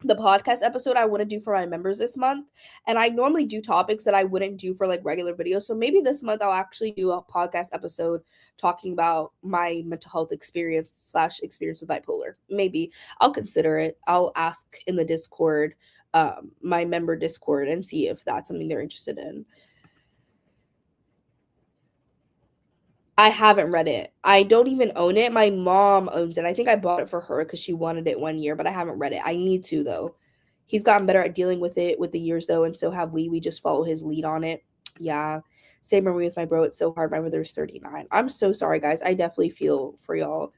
the podcast episode I want to do for my members this month. And I normally do topics that I wouldn't do for like regular videos. So maybe this month I'll actually do a podcast episode talking about my mental health experience / experience with bipolar. Maybe I'll consider it. I'll ask in the Discord, my member Discord, and see if that's something they're interested in. I haven't read it. I don't even own it. My mom owns it. I think I bought it for her because she wanted it one year, but I haven't read it. I need to though. He's gotten better at dealing with it with the years though, and so have we. We just follow his lead on it. Yeah. Same memory with my bro. It's so hard. My brother's 39. I'm so sorry, guys. I definitely feel for y'all.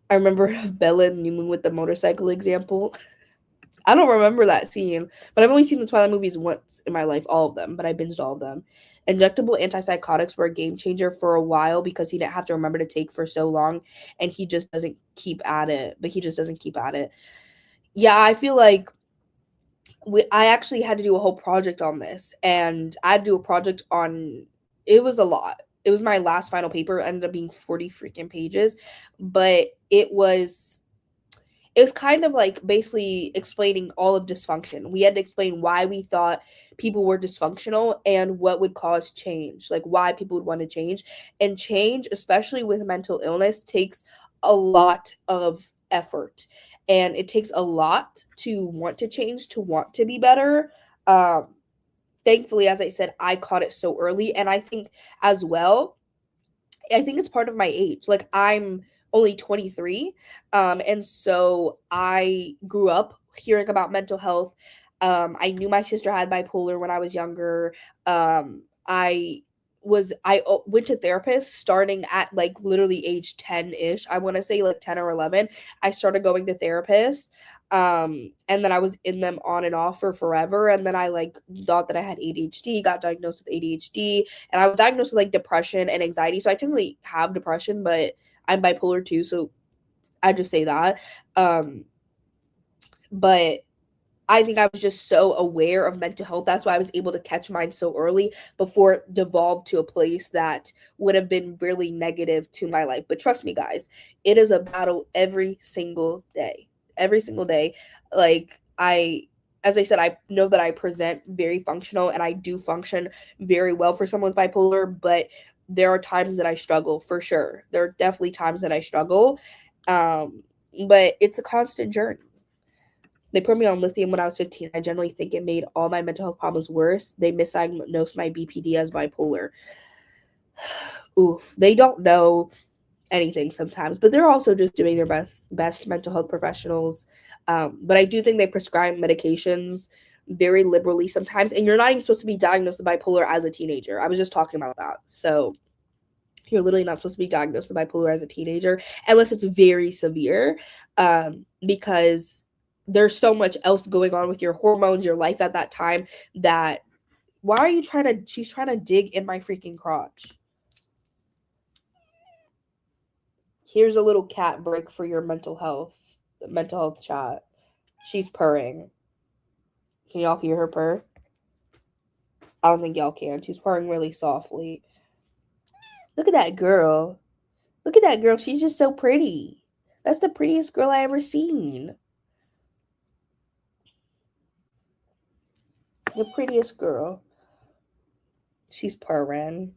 I remember Bella and Newman with the motorcycle example. I don't remember that scene, but I've only seen the Twilight movies once in my life, all of them, but I binged all of them. Injectable antipsychotics were a game changer for a while because he didn't have to remember to take for so long, and he just doesn't keep at it. But he just doesn't keep at it. Yeah, I feel like I actually had to do a whole project on this, and I had to do a project on. It was a lot. It was my last final paper. It ended up being 40 freaking pages, but it was kind of like basically explaining all of dysfunction. We had to explain why we thought people were dysfunctional and what would cause change, like why people would want to change. And change, especially with mental illness, takes a lot of effort. And it takes a lot to want to change, to want to be better. Thankfully, as I said, I caught it so early. And I think as well, I think it's part of my age. Like I'm only 23. And so I grew up hearing about mental health. I knew my sister had bipolar when I was younger. I went to therapists starting at like literally age 10-ish. I want to say like 10 or 11. I started going to therapists. And then I was in them on and off for forever. And then I like thought that I had ADHD, got diagnosed with ADHD, and I was diagnosed with like depression and anxiety. So I technically have depression, but I'm bipolar too. So I just say that. But I think I was just so aware of mental health. That's why I was able to catch mine so early before it devolved to a place that would have been really negative to my life. But trust me, guys, it is a battle every single day. Every single day. Like, as I said, I know that I present very functional and I do function very well for someone with bipolar, but there are times that I struggle for sure. There are definitely times that I struggle. But it's a constant journey. They put me on lithium when I was 15. I generally think it made all my mental health problems worse. They misdiagnosed my BPD as bipolar. Oof. They don't know anything sometimes, but they're also just doing their best mental health professionals. But I do think they prescribe medications very liberally sometimes, and you're not even supposed to be diagnosed with bipolar as a teenager. I was just talking about that. So you're literally not supposed to be diagnosed with bipolar as a teenager unless it's very severe, because there's so much else going on with your hormones, your life at that time, that why are you trying to she's trying to dig in my freaking crotch. Here's a little cat break for your mental health chat. She's purring. Can y'all hear her purr? I don't think y'all can. She's purring really softly. Look at that girl. Look at that girl. She's just so pretty. That's the prettiest girl I ever seen. The prettiest girl. She's purring.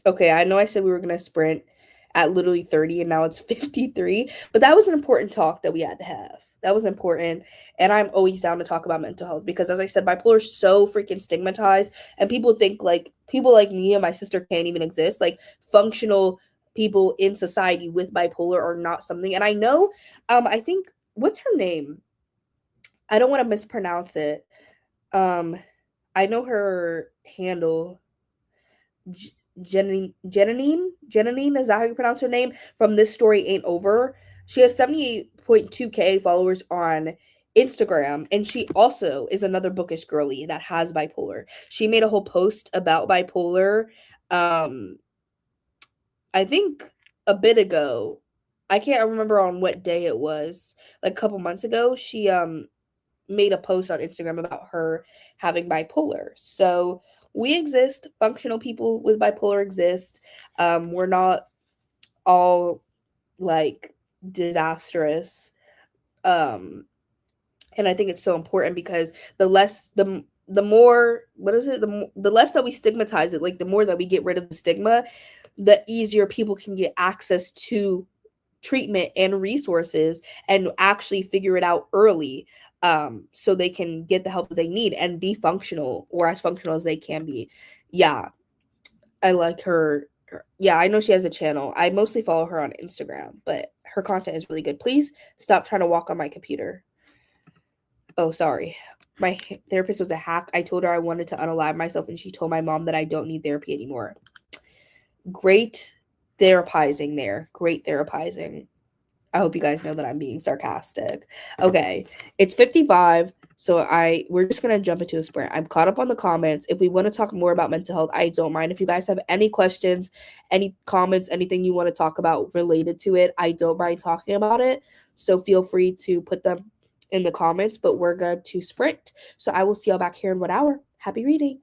Okay, I know I said we were gonna sprint at literally 30 and now it's 53, but that was an important talk that we had to have. That was important. And I'm always down to talk about mental health because as I said, bipolar is so freaking stigmatized and people think like people like me and my sister can't even exist. Like functional people in society with bipolar are not something. And I know, I think what's her name? I don't want to mispronounce it. Um, I know her handle. Janine, is that how you pronounce her name? From This Story Ain't Over. She has 78.2K followers on Instagram, and she also is another bookish girly that has bipolar. She made a whole post about bipolar, um, I think a bit ago. I can't remember on what day it was, like a couple months ago. She made a post on Instagram about her having bipolar. So we exist. Functional people with bipolar exist. We're not all like disastrous. Um, and I think it's so important because the more what is it the less that we stigmatize it, like the more that we get rid of the stigma, the easier people can get access to treatment and resources and actually figure it out early, so they can get the help that they need and be functional or as functional as they can be. Yeah, I like her. Yeah, I know she has a channel. I mostly follow her on Instagram, but her content is really good. Please stop trying to walk on my computer. Oh, sorry. my therapist was a hack. I told her I wanted to unalive myself, and she told my mom that I don't need therapy anymore. Great therapizing there. Great therapizing. I hope you guys know that I'm being sarcastic. Okay, it's 55, so we're just gonna jump into a sprint. I'm caught up on the comments. If we want to talk more about mental health, I don't mind. If you guys have any questions, any comments, anything you want to talk about related to it, I don't mind talking about it. So feel free to put them in the comments. But we're going to sprint. So I will see y'all back here in 1 hour. Happy reading.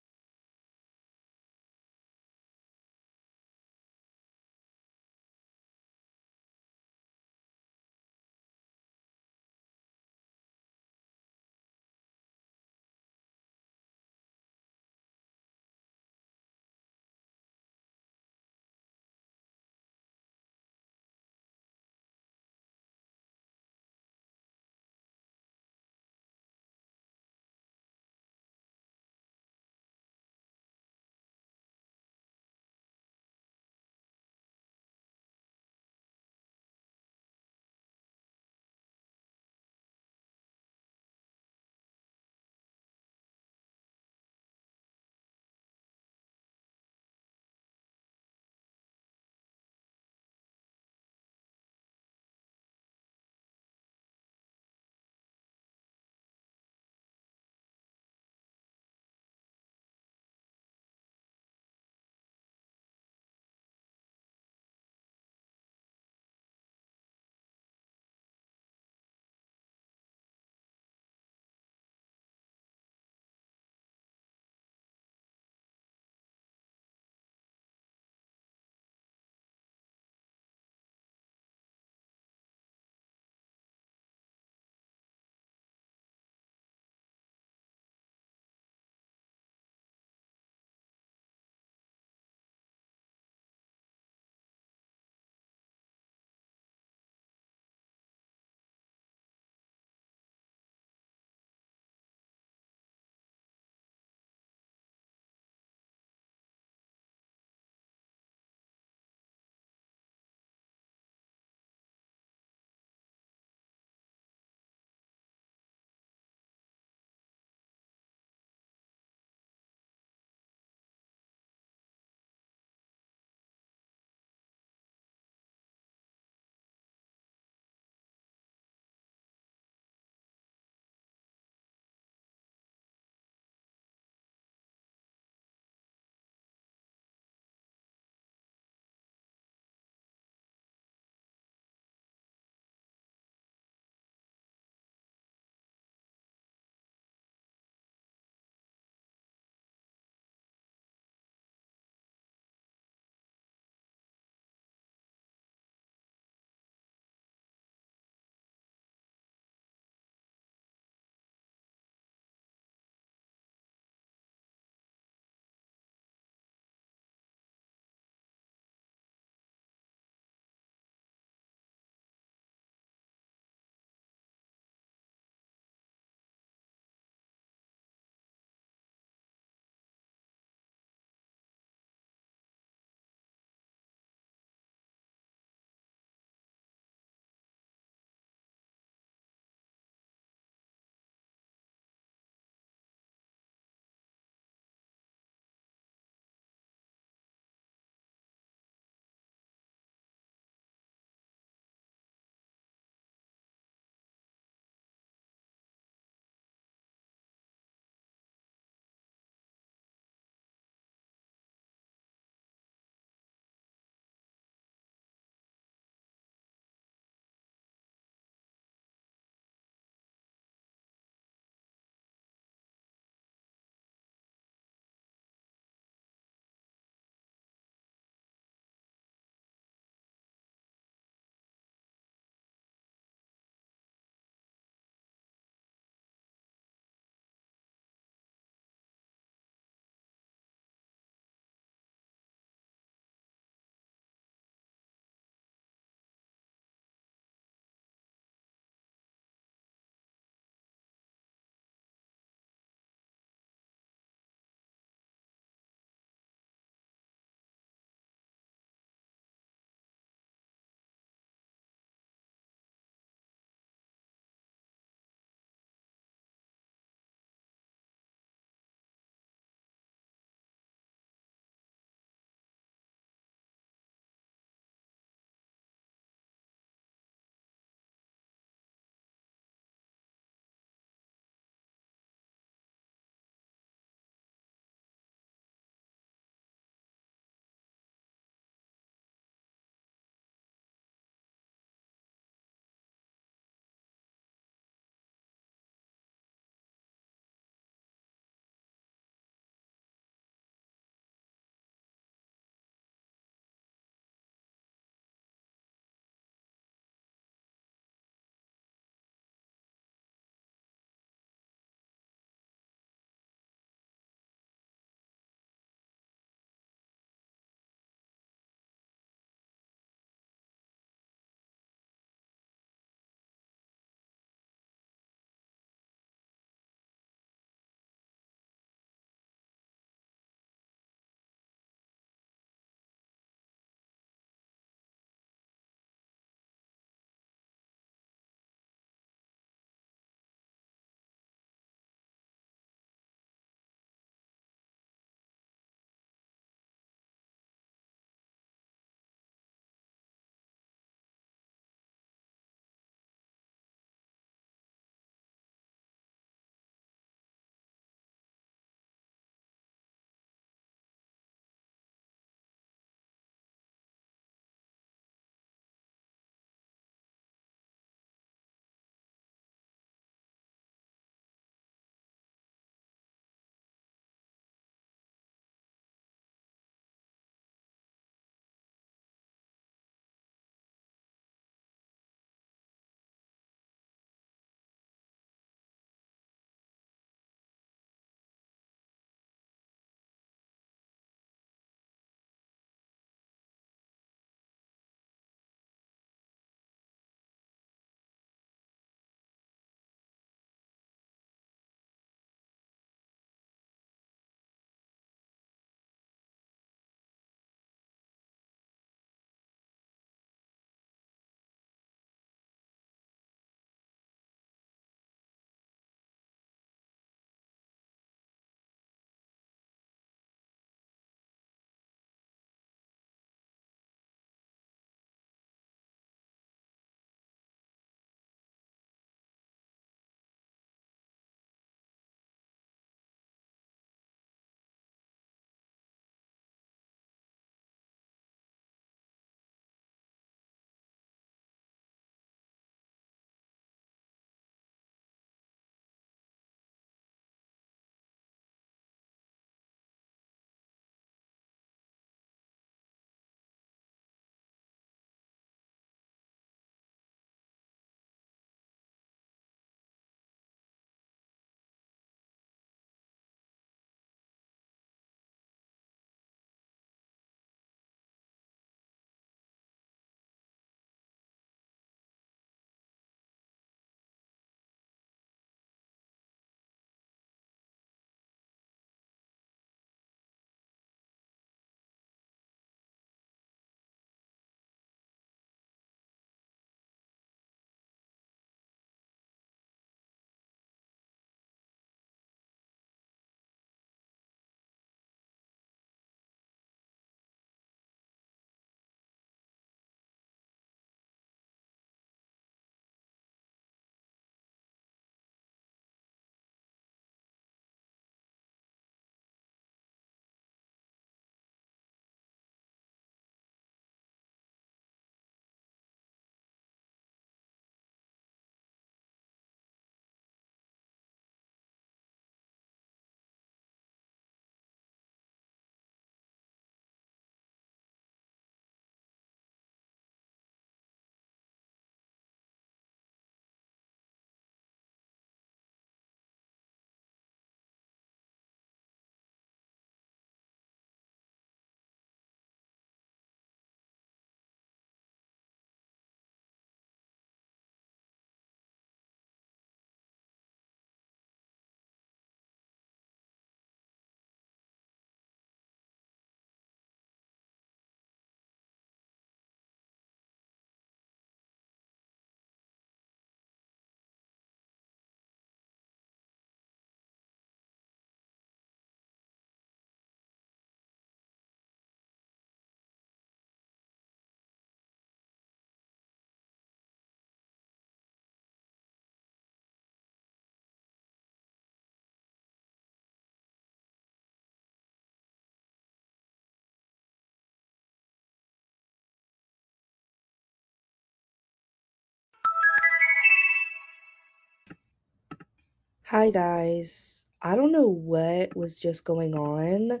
Hi guys. I don't know what was just going on.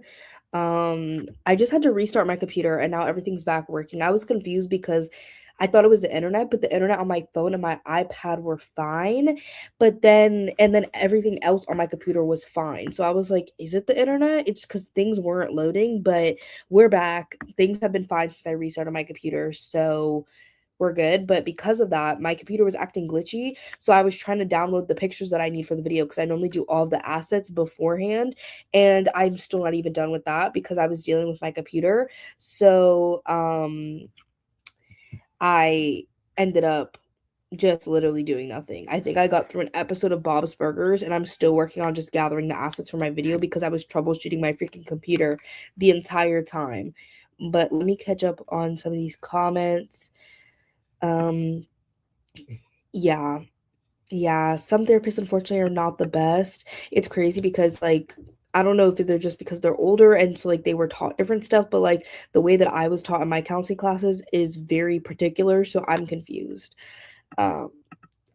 I just had to restart my computer and now everything's back working. I was confused because I thought it was the internet, but the internet on my phone and my iPad were fine. But then everything else on my computer was fine. So I was like, is it the internet? It's because things weren't loading, but we're back. Things have been fine since I restarted my computer. So we're good. But because of that, my computer was acting glitchy. So I was trying to download the pictures that I need for the video because I normally do all the assets beforehand. And I'm still not even done with that because I was dealing with my computer. So I ended up just literally doing nothing. I think I got through an episode of Bob's Burgers and I'm still working on just gathering the assets for my video because I was troubleshooting my freaking computer the entire time. But let me catch up on some of these comments. Um yeah. Yeah, some therapists unfortunately are not the best. It's crazy because like I don't know if they're just because they're older and so like they were taught different stuff, but like the way that I was taught in my counseling classes is very particular, so I'm confused. Um,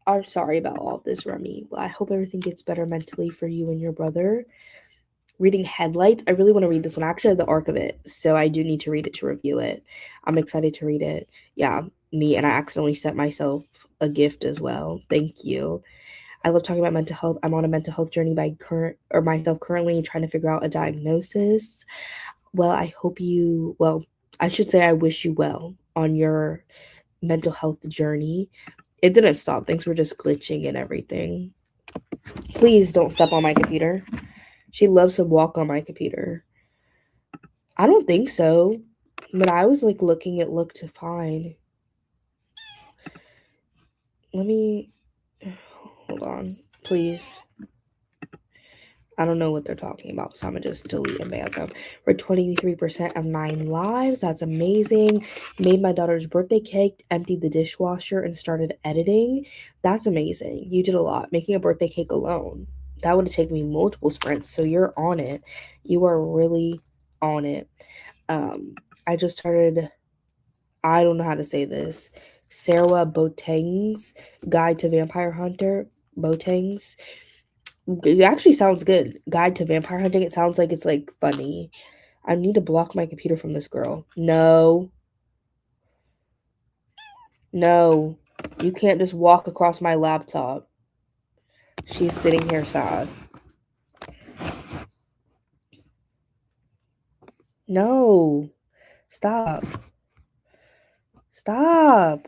I'm sorry about all of this, Remy. I hope everything gets better mentally for you and your brother. Reading Headlights. I really want to read this one. I actually have the arc of it, so I do need to read it to review it. I'm excited to read it. Yeah, me and I accidentally sent myself a gift as well. Thank you. I love talking about mental health. I'm on a mental health journey by myself currently trying to figure out a diagnosis. Well, I hope you well, I should say I wish you well on your mental health journey. It didn't stop. Things were just glitching and everything. Please don't step on my computer. She loves to walk on my computer. I don't think so. But I was like looking, it looked fine. Let me hold on, please. I don't know what they're talking about, so I'm gonna just delete and ban them. We're 23% of 9 lives. That's amazing. Made my daughter's birthday cake, emptied the dishwasher, and started editing. That's amazing. You did a lot. Making a birthday cake alone. That would have taken me multiple sprints, so you're on it. You are really on it. I just started, I don't know how to say this. Sarah Boateng's Guide to Vampire Hunter. Boateng's. It actually sounds good. Guide to Vampire Hunting. It sounds like it's like funny. I need to block my computer from this girl. No. No. You can't just walk across my laptop. She's sitting here sad. No. Stop. Stop.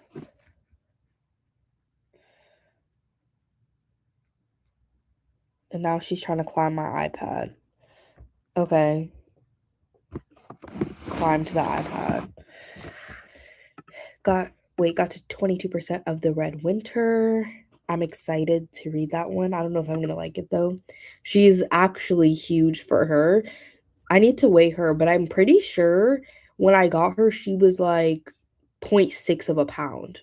And now she's trying to climb my iPad. Okay. Climb to the iPad. Got to 22% of the Red Winter. I'm excited to read that one. I don't know if I'm going to like it though. She's actually huge for her. I need to weigh her, but I'm pretty sure when I got her, she was like 0.6 of a pound.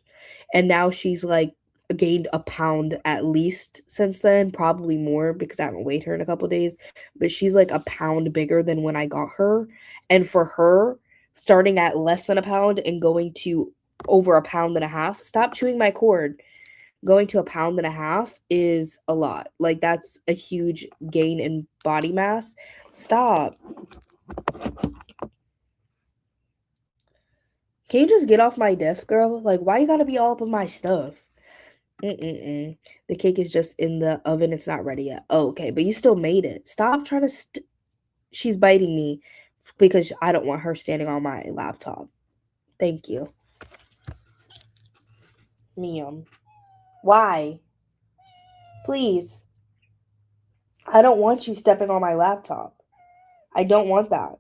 And now she's like gained a pound at least since then, probably more because I haven't weighed her in a couple days. But she's like a pound bigger than when I got her. And for her, starting at less than a pound and going to over a pound and a half, stop chewing my cord. Going to a pound and a half is a lot. Like that's a huge gain in body mass. Stop. Can you just get off my desk, girl? Like, why you gotta be all up in my stuff? Mm-mm-mm. The cake is just in the oven. It's not ready yet. Oh, okay, but you still made it. Stop trying to She's biting me because I don't want her standing on my laptop. Thank you. Miam. Why? Please. I don't want you stepping on my laptop. I don't want that.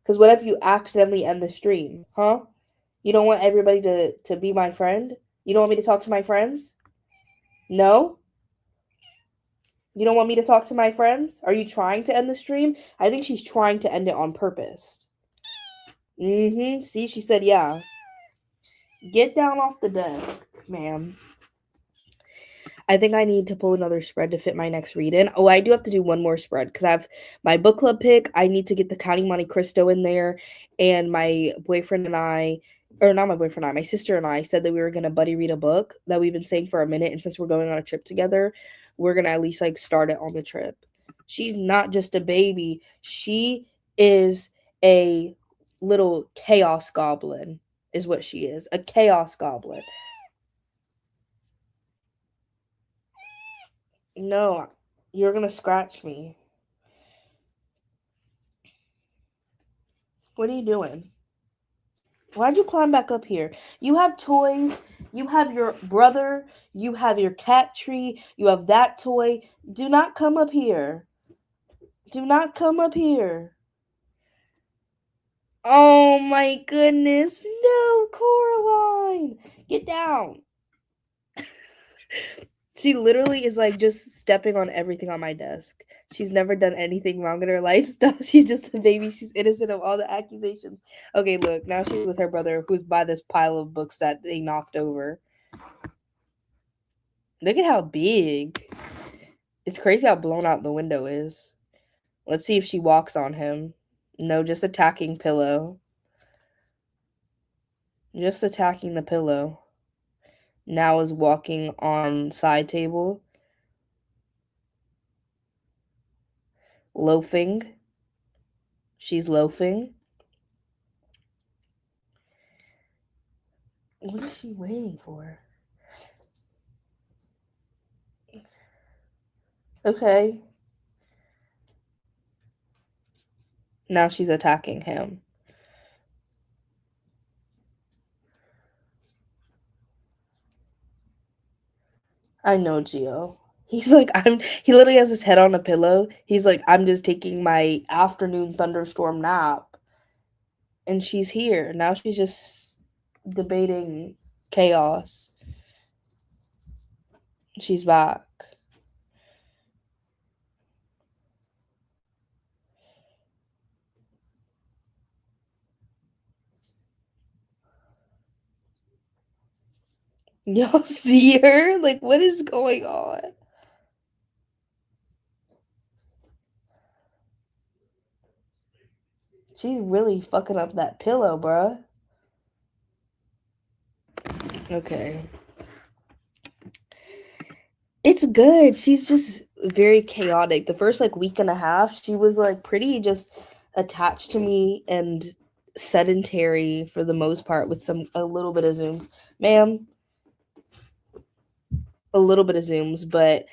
Because what if you accidentally end the stream? Huh? You don't want everybody to be my friend? You don't want me to talk to my friends? No? You don't want me to talk to my friends? Are you trying to end the stream? I think she's trying to end it on purpose. Mm-hmm. See, she said yeah. Get down off the desk, ma'am. I think I need to pull another spread to fit my next read in. Oh, I do have to do one more spread because I have my book club pick. I need to get the Counting Monte Cristo in there, and my boyfriend and I or not my boyfriend and I, my sister and I said that we were gonna buddy read a book that we've been saying for a minute, and since we're going on a trip together, we're gonna at least like start it on the trip. She's not just a baby. She is a little chaos goblin, is what she is. A chaos goblin. No, you're gonna scratch me. What are you doing? Why'd you climb back up here? You have toys. You have your brother. You have your cat tree. You have that toy. Do not come up here. Do not come up here. Oh my goodness. No, Coraline. Get down. She literally is like just stepping on everything on my desk. She's never done anything wrong in her lifestyle. She's just a baby. She's innocent of all the accusations. Okay, look, now she's with her brother who's by this pile of books that they knocked over. Look at how big. It's crazy how blown out the window is. Let's see if she walks on him. No, just attacking pillow. Just attacking the pillow. Now is walking on side table. Loafing. She's loafing. What is she waiting for? Okay. Now she's attacking him. I know Gio. He's like, he literally has his head on a pillow. He's like, I'm just taking my afternoon thunderstorm nap. And she's here. Now she's just debating chaos. She's back. Y'all see her? Like, what is going on? She's really fucking up that pillow, bruh. Okay. It's good. She's just very chaotic. The first like week and a half, she was like pretty just attached to me and sedentary for the most part with a little bit of zooms. Ma'am, a little bit of zooms, but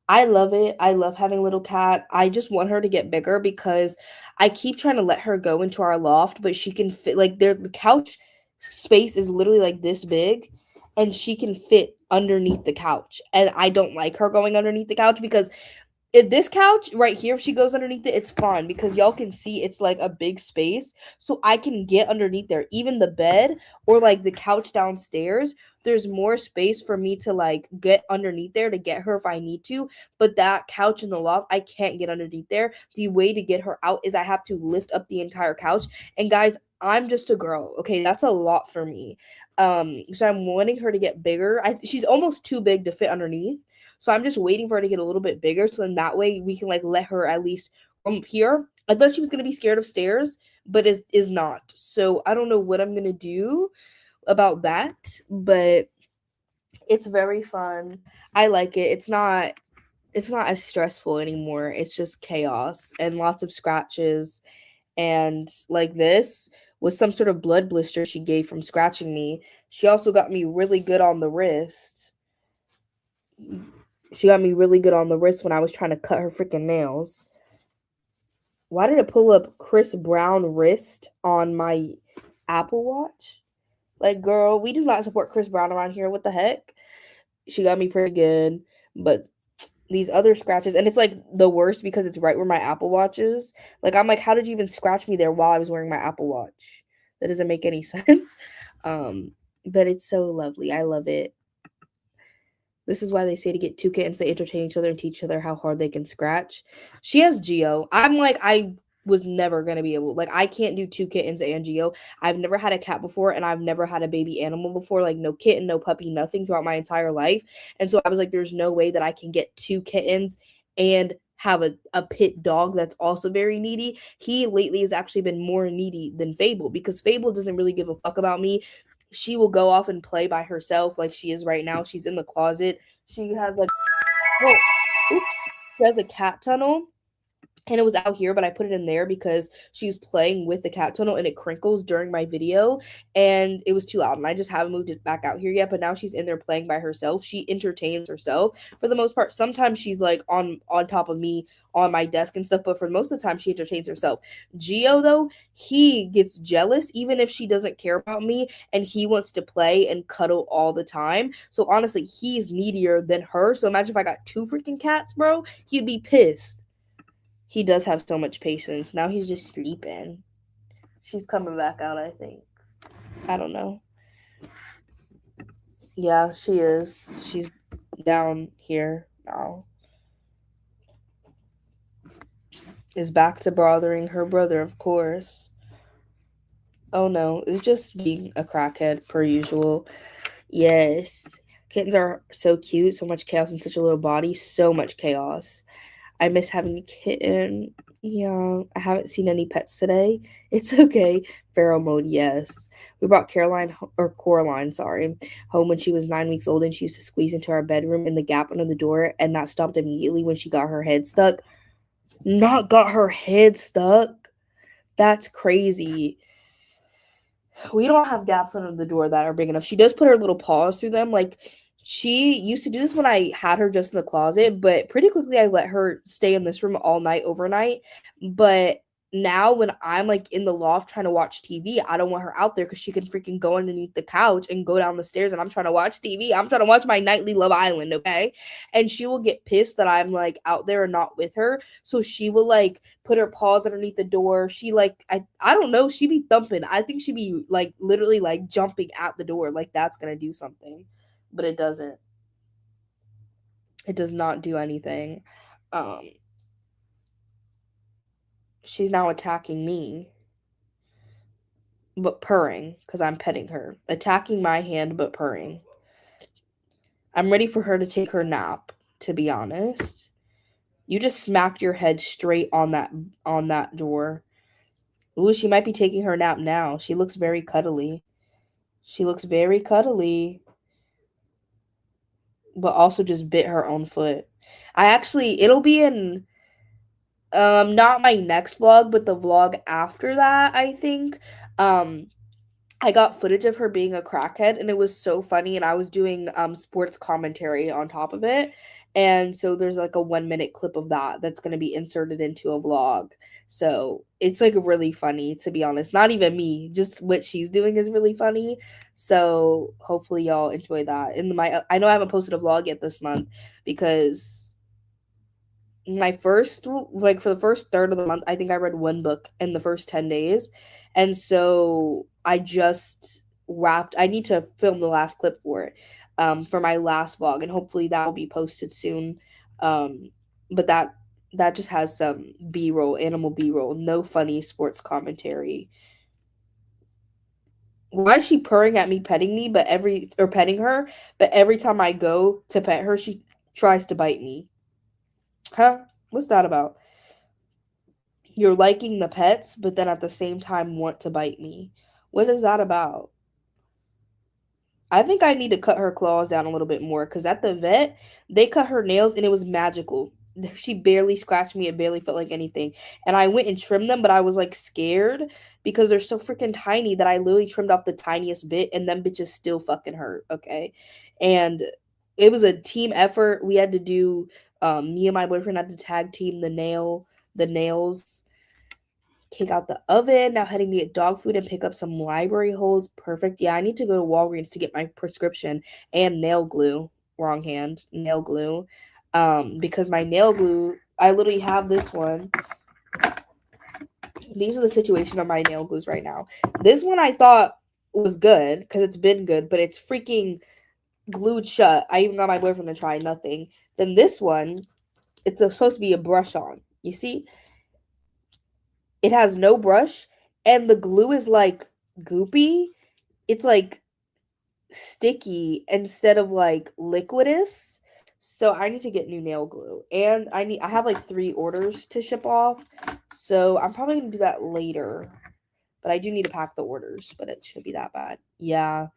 I love it. I love having a little cat. I just want her to get bigger because I keep trying to let her go into our loft, but she can fit like the couch space is literally like this big and she can fit underneath the couch. And I don't like her going underneath the couch because if this couch right here, if she goes underneath it, it's fine because y'all can see it's like a big space. So I can get underneath there. Even the bed or like the couch downstairs, there's more space for me to like get underneath there to get her if I need to. But that couch in the loft, I can't get underneath there. The way to get her out is I have to lift up the entire couch. And guys, I'm just a girl. Okay, that's a lot for me. So I'm wanting her to get bigger. She's almost too big to fit underneath. So I'm just waiting for her to get a little bit bigger so then that way we can like let her at least from here. I thought she was gonna be scared of stairs, but is not. So I don't know what I'm gonna do about that, but it's very fun. I like it. It's not as stressful anymore. It's just chaos and lots of scratches and like this was some sort of blood blister she gave from scratching me. She also got me really good on the wrist. She got me really good on the wrist when I was trying to cut her freaking nails. Why did it pull up Chris Brown wrist on my Apple Watch? Like, girl, we do not support Chris Brown around here. What the heck? She got me pretty good, but these other scratches, and it's like the worst because it's right where my Apple Watch is. Like, I'm like, how did you even scratch me there while I was wearing my Apple Watch? That doesn't make any sense. But it's so lovely. I love it. This is why they say to get two kittens to entertain each other and teach each other how hard they can scratch. She has Geo. I'm like, I was never gonna be able like I can't do two kittens and Geo. I've never had a cat before and I've never had a baby animal before, like no kitten, no puppy, nothing throughout my entire life. And so I was like, there's no way that I can get two kittens and have a pit dog that's also very needy. He lately has actually been more needy than Fable, because Fable doesn't really give a fuck about me. She will go off and play by herself like she is right now. She's in the closet. She has like, well, oops, she has a cat tunnel, and it was out here, but I put it in there because she was playing with the cat tunnel and it crinkles during my video, and it was too loud, and I just haven't moved it back out here yet. But now she's in there playing by herself. She entertains herself for the most part. Sometimes she's like on top of me on my desk and stuff, but for most of the time she entertains herself. Geo though, he gets jealous even if she doesn't care about me, and he wants to play and cuddle all the time. So honestly, he's needier than her. So imagine if I got two freaking cats, bro, he'd be pissed. He does have so much patience. Now he's just sleeping. She's coming back out, I think. I don't know. Yeah, she is. She's down here now. Is back to bothering her brother, of course. Oh no, it's just being a crackhead per usual. Yes. Kittens are so cute, so much chaos in such a little body, so much chaos. I miss having a kitten. Yeah, I haven't seen any pets today. It's okay. Feral mode, yes. We brought Coraline, sorry, home when she was 9 weeks old, and she used to squeeze into our bedroom in the gap under the door, and that stopped immediately when she got her head stuck. Not got her head stuck. That's crazy. We don't have gaps under the door that are big enough. She does put her little paws through them. Like, she used to do this when I had her just in the closet, but pretty quickly I let her stay in this room all night overnight. But now when I'm like in the loft trying to watch TV, I don't want her out there because she can freaking go underneath the couch and go down the stairs, and I'm trying to watch TV. I'm trying to watch my nightly Love Island, okay? And she will get pissed that I'm like out there and not with her. So she will like put her paws underneath the door. She like I don't know, she be thumping. I think she be like literally like jumping at the door like that's gonna do something. But it doesn't. It does not do anything. Um she's now attacking me, but purring because I'm petting her. Attacking my hand but purring. I'm ready for her to take her nap, to be honest. You just smacked your head straight on that door. Ooh, she might be taking her nap now. She looks very cuddly. She looks very cuddly, but also just bit her own foot. It'll be in not my next vlog, but the vlog after that, I think. Um I got footage of her being a crackhead, and it was so funny, and I was doing sports commentary on top of it. And so there's like a 1 minute clip of that that's going to be inserted into a vlog. So it's like really funny, to be honest. Not even me, just what she's doing is really funny. So hopefully y'all enjoy that. I know I haven't posted a vlog yet this month because my first like for the first third of the month, I think I read one book in the first 10 days. And so I just wrapped I need to film the last clip for it, for my last vlog, and hopefully that will be posted soon. But that just has some B-roll, animal B-roll, no funny sports commentary. Why is she purring at me, petting me, petting her, but every time I go to pet her, she tries to bite me? Huh? What's that about? You're liking the pets, but then at the same time want to bite me. What is that about? I think I need to cut her claws down a little bit more because at the vet, they cut her nails and it was magical. She barely scratched me. It barely felt like anything. And I went and trimmed them, but I was like scared because they're so freaking tiny that I literally trimmed off the tiniest bit, and them bitches still fucking hurt. Okay. And it was a team effort. We had to do, me and my boyfriend had to tag team the nails, take out the oven. Now heading to get dog food and pick up some library holds. Perfect. Yeah, I need to go to Walgreens to get my prescription and nail glue. Wrong hand. Nail glue. Because my nail glue, I literally have this one. These are the situation of my nail glues right now. This one I thought was good because it's been good, but it's freaking glued shut. I even got my boyfriend to try, nothing. Then this one, it's supposed to be a brush on. You see? It has no brush, and the glue is like goopy. It's like sticky instead of like liquidous. So I need to get new nail glue, and I have like 3 orders to ship off. So I'm probably gonna do that later. But I do need to pack the orders, but it shouldn't be that bad. Yeah,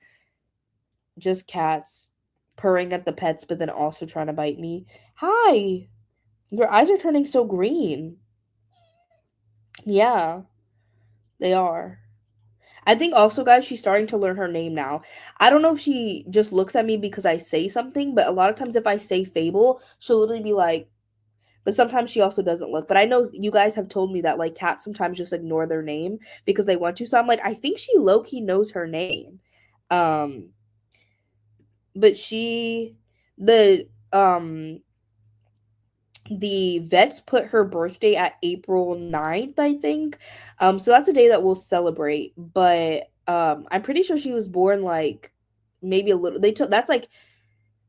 just cats purring at the pets, but then also trying to bite me. Hi, your eyes are turning so green. Yeah, they are. I think also, guys, she's starting to learn her name now. I don't know if she just looks at me because I say something, but a lot of times if I say Fable, she'll literally be like, but sometimes she also doesn't look. But I know you guys have told me that like cats sometimes just ignore their name because they want to. So I'm like, I think she low key knows her name. Um, but um the vets put her birthday at April 9th, I think. So that's a day that we'll celebrate. But I'm pretty sure she was born like maybe a little they took that's like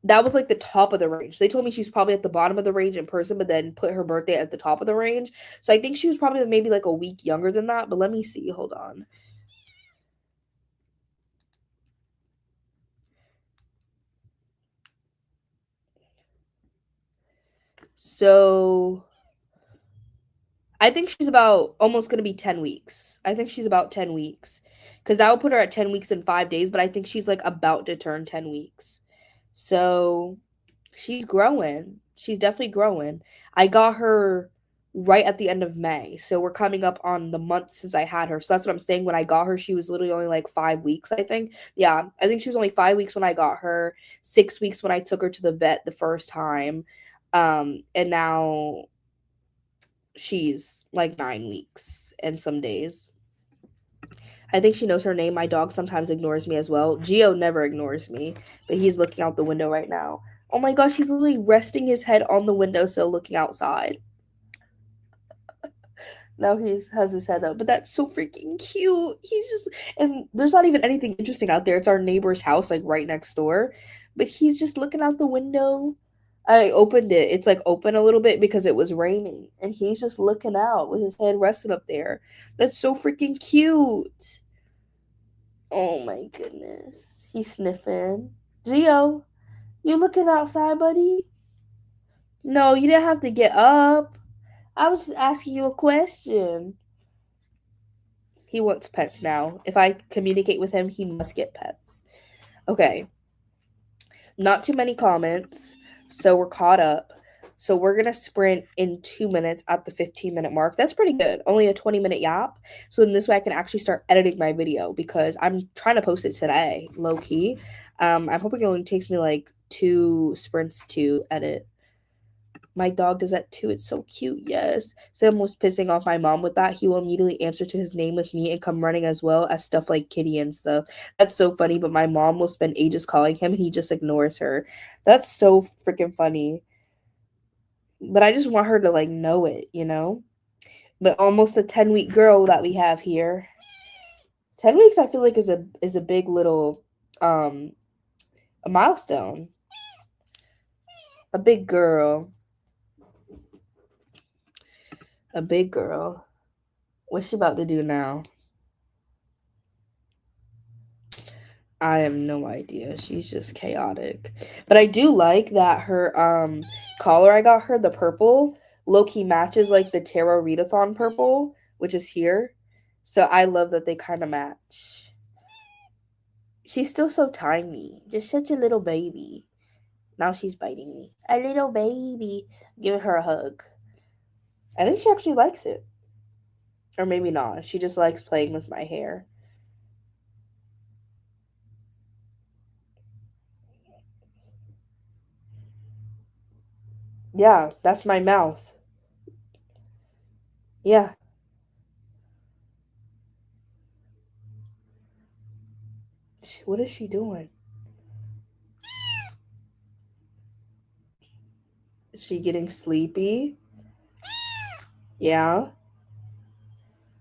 that was like the top of the range. They told me she's probably at the bottom of the range in person, but then put her birthday at the top of the range. So I think she was probably maybe like a week younger than that. But let me see. Hold on. So I think she's about almost going to be 10 weeks. I think she's about 10 weeks. Because that would put her at 10 weeks in 5 days, but I think she's like about to turn 10 weeks. So she's growing. She's definitely growing. I got her right at the end of May. So we're coming up on the month since I had her. So that's what I'm saying. When I got her, she was literally only like 5 weeks, I think. Yeah, I think she was only 5 weeks when I got her, 6 weeks when I took her to the vet the first time. And now she's like 9 weeks and some days. I think she knows her name. My dog sometimes ignores me as well. Geo never ignores me, but he's looking out the window right now. Oh my gosh, he's literally resting his head on the windowsill looking outside. Now he has his head up, but that's so freaking cute. He's just, and there's not even anything interesting out there. It's our neighbor's house, like right next door, but he's just looking out the window. I opened it. It's like open a little bit because it was raining, and he's just looking out with his head rested up there. That's so freaking cute. Oh my goodness. He's sniffing. Geo, you looking outside, buddy? No, you didn't have to get up. I was just asking you a question. He wants pets now. If I communicate with him, he must get pets. Okay. Not too many comments. So we're caught up. So we're going to sprint in 2 minutes at the 15-minute mark. That's pretty good. Only a 20-minute yap. So then this way I can actually start editing my video because I'm trying to post it today, low key. I'm hoping it only takes me like 2 sprints to edit. My dog does that too. It's so cute. Yes. Sam was pissing off my mom with that. He will immediately answer to his name with me and come running as well as stuff like kitty and stuff. That's so funny. But my mom will spend ages calling him and he just ignores her. That's so freaking funny. But I just want her to like know it, you know? But almost a 10-week girl that we have here. 10 weeks I feel like is a big little a milestone. A big girl. A big girl. What's she about to do now? I have no idea. She's just chaotic. But I do like that her collar I got her, the purple, low-key matches like the tarot readathon purple, which is here. So I love that they kind of match. She's still so tiny. Just such a little baby. Now she's biting me. A little baby. Giving her a hug. I think she actually likes it. Or maybe not. She just likes playing with my hair. Yeah, that's my mouth. Yeah. What is she doing? Is she getting sleepy? Yeah.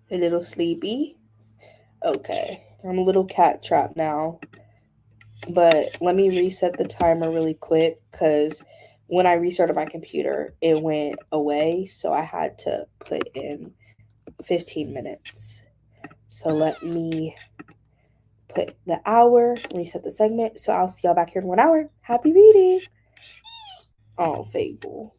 A little sleepy? Okay. I'm a little cat trapped now. But let me reset the timer really quick because when I restarted my computer, it went away. So I had to put in 15 minutes. So let me put the hour, reset the segment. So I'll see y'all back here in 1 hour. Happy reading. Oh, Fable.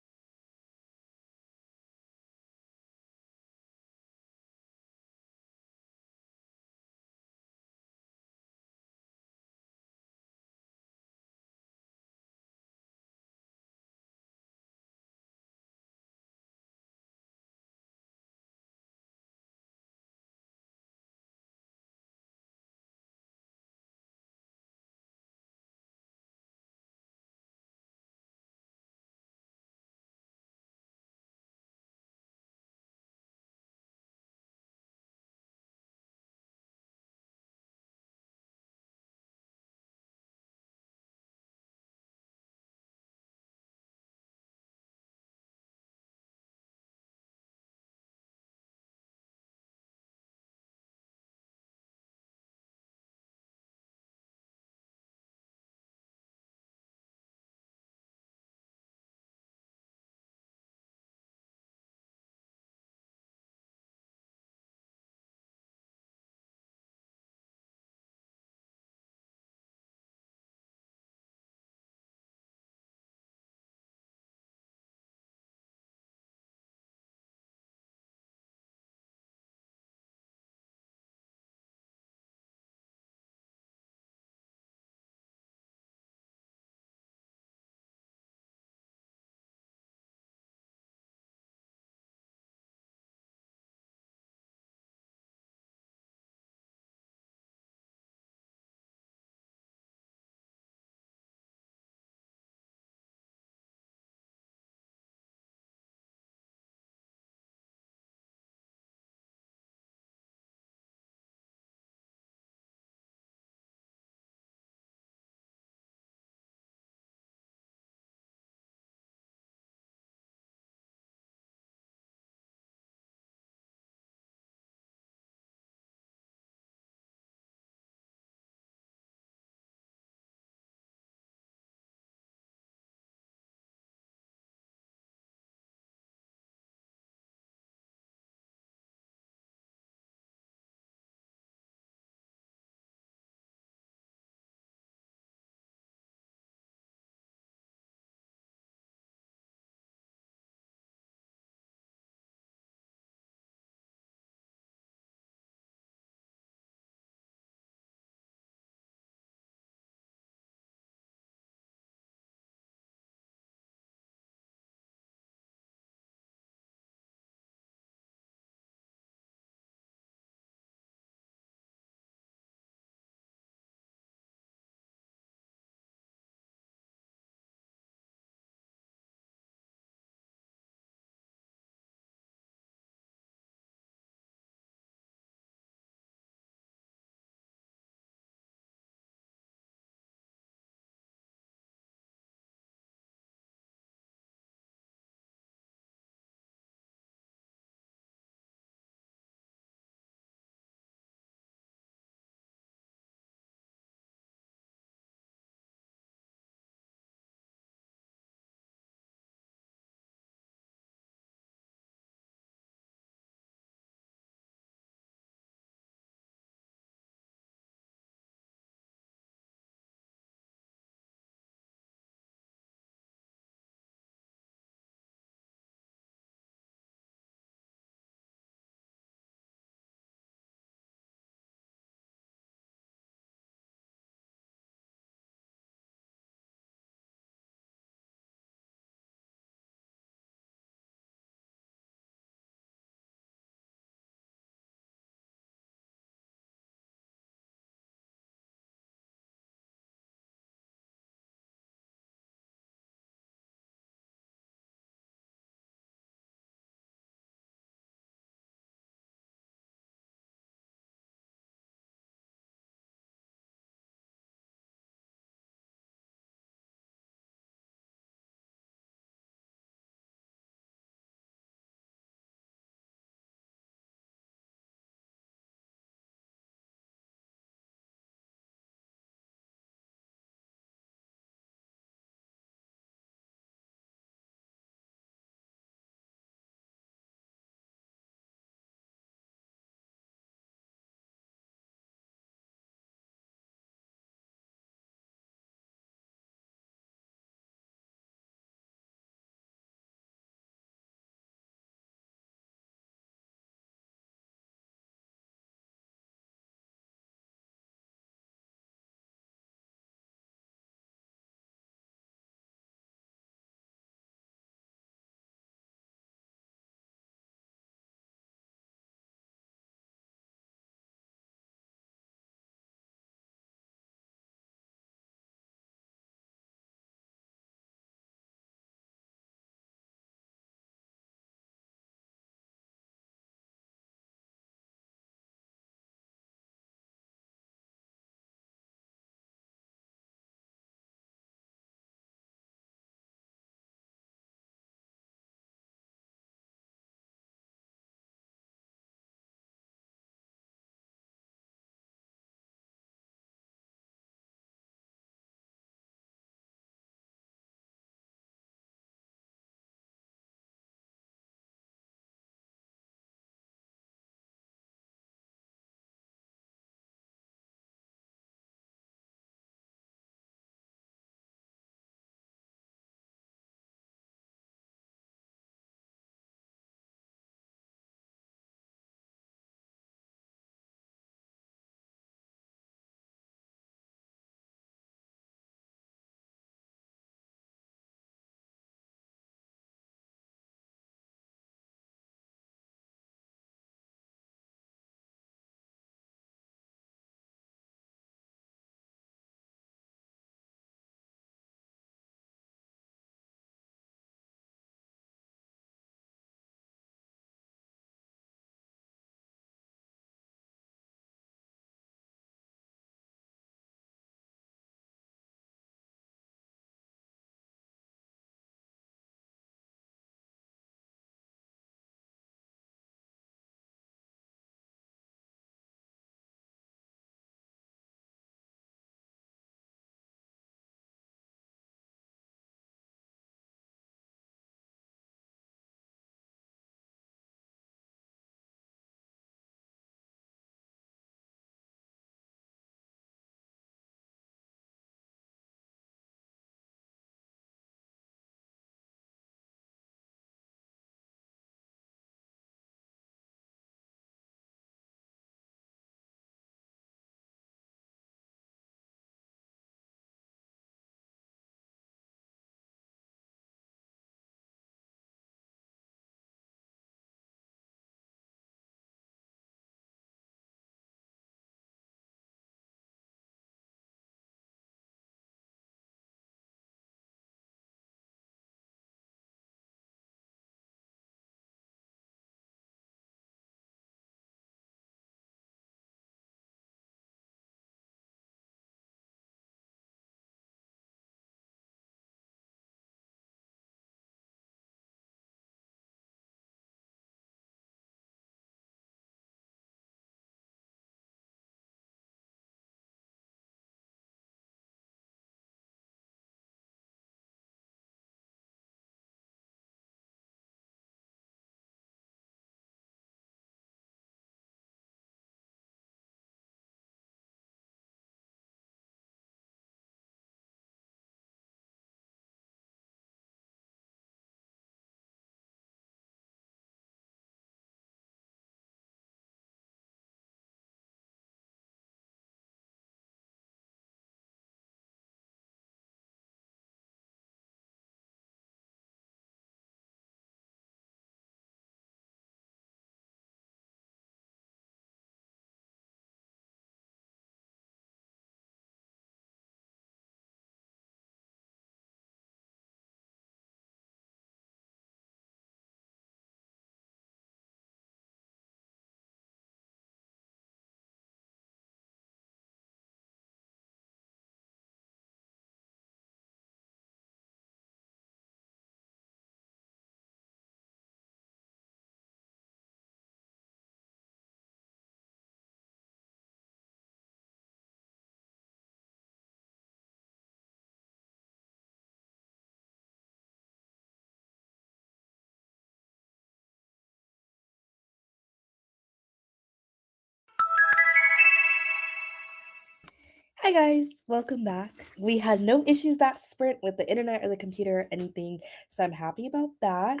Hi guys, welcome back. We had no issues that sprint with the internet or the computer or anything, so I'm happy about that.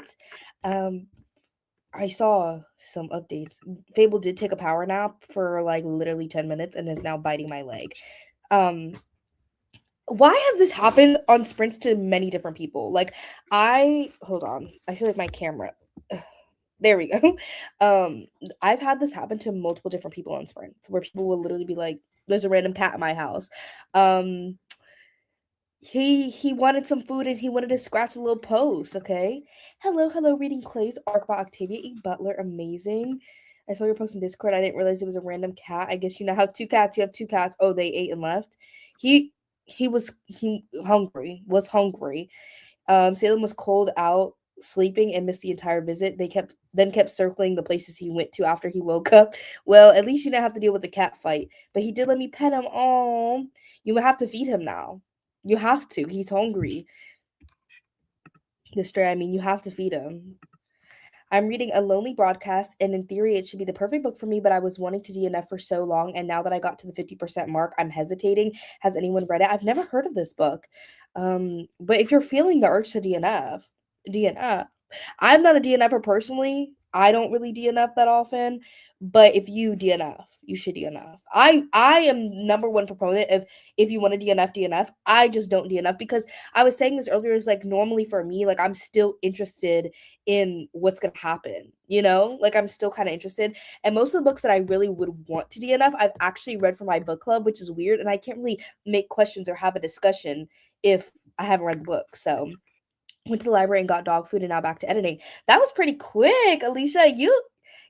I saw some updates. Fable did take a power nap for like literally 10 minutes and is now biting my leg. Why has this happened on sprints to many different people? Like hold on. I feel like my camera. There we go. I've had this happen to multiple different people on sprints where people will literally be like, there's a random cat in my house. He wanted some food and he wanted to scratch a little post, okay? Hello, reading Clay's arc by Octavia E. Butler. Amazing. I saw your post in Discord. I didn't realize it was a random cat. I guess you now have two cats. You have two cats. Oh, they ate and left. He was hungry. Salem was cold out sleeping and missed the entire visit. They kept circling the places he went to after he woke up. Well, at least you don't have to deal with the cat fight. But he did let me pet him. Oh, you have to feed him now. You have to. He's hungry. You have to feed him. I'm reading A Lonely Broadcast, and in theory, it should be the perfect book for me, but I was wanting to DNF for so long, and now that I got to the 50% mark, I'm hesitating. Has anyone read it? I've never heard of this book. But if you're feeling the urge to DNF. I'm not a DNFer personally. I don't really DNF that often, but if you DNF, you should DNF. I am number one proponent of if you want to DNF. I just don't DNF because I was saying this earlier. Is like normally for me, like I'm still interested in what's gonna happen. Like I'm still kind of interested. And most of the books that I really would want to DNF, I've actually read for my book club, which is weird. And I can't really make questions or have a discussion if I haven't read the book. So went to the library and got dog food and now back to editing. That was pretty quick, Alicia.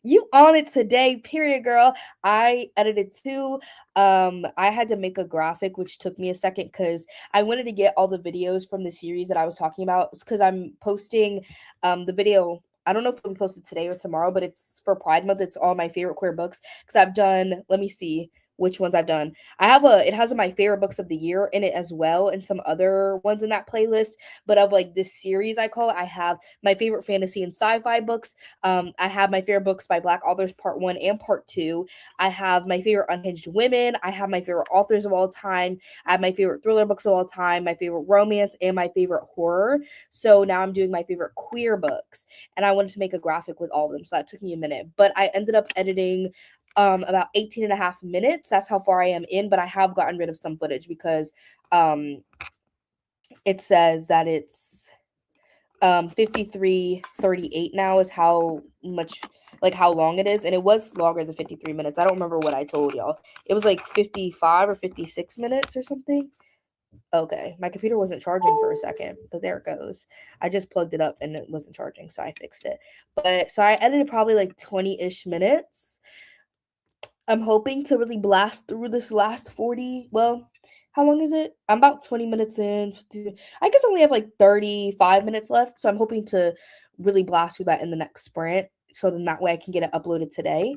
You on it today, period, girl. I edited too. I had to make a graphic, which took me a second because I wanted to get all the videos from the series that I was talking about because I'm posting the video. I don't know if it'll be posted today or tomorrow, but it's for Pride Month. It's all my favorite queer books because I've done, let me see which ones I've done. It has my favorite books of the year in it as well, and some other ones in that playlist. But of like this series, I call it, I have my favorite fantasy and sci-fi books. I have my favorite books by Black authors, part 1 and part 2. I have my favorite unhinged women. I have my favorite authors of all time. I have my favorite thriller books of all time, my favorite romance, and my favorite horror. So now I'm doing my favorite queer books, and I wanted to make a graphic with all of them. So that took me a minute, but I ended up editing about 18 and a half minutes. That's how far I am in, but I have gotten rid of some footage because it says that it's 53:38 now is how much, like how long it is, and it was longer than 53 minutes. I don't remember what I told y'all. It was like 55 or 56 minutes or something. Okay, my computer wasn't charging for a second, but there it goes. I just plugged it up and it wasn't charging, so I fixed it. But so I edited probably like 20-ish minutes. I'm hoping to really blast through this last 40. Well, how long is it? I'm about 20 minutes in. I guess I only have like 35 minutes left. So I'm hoping to really blast through that in the next sprint. So then that way I can get it uploaded today.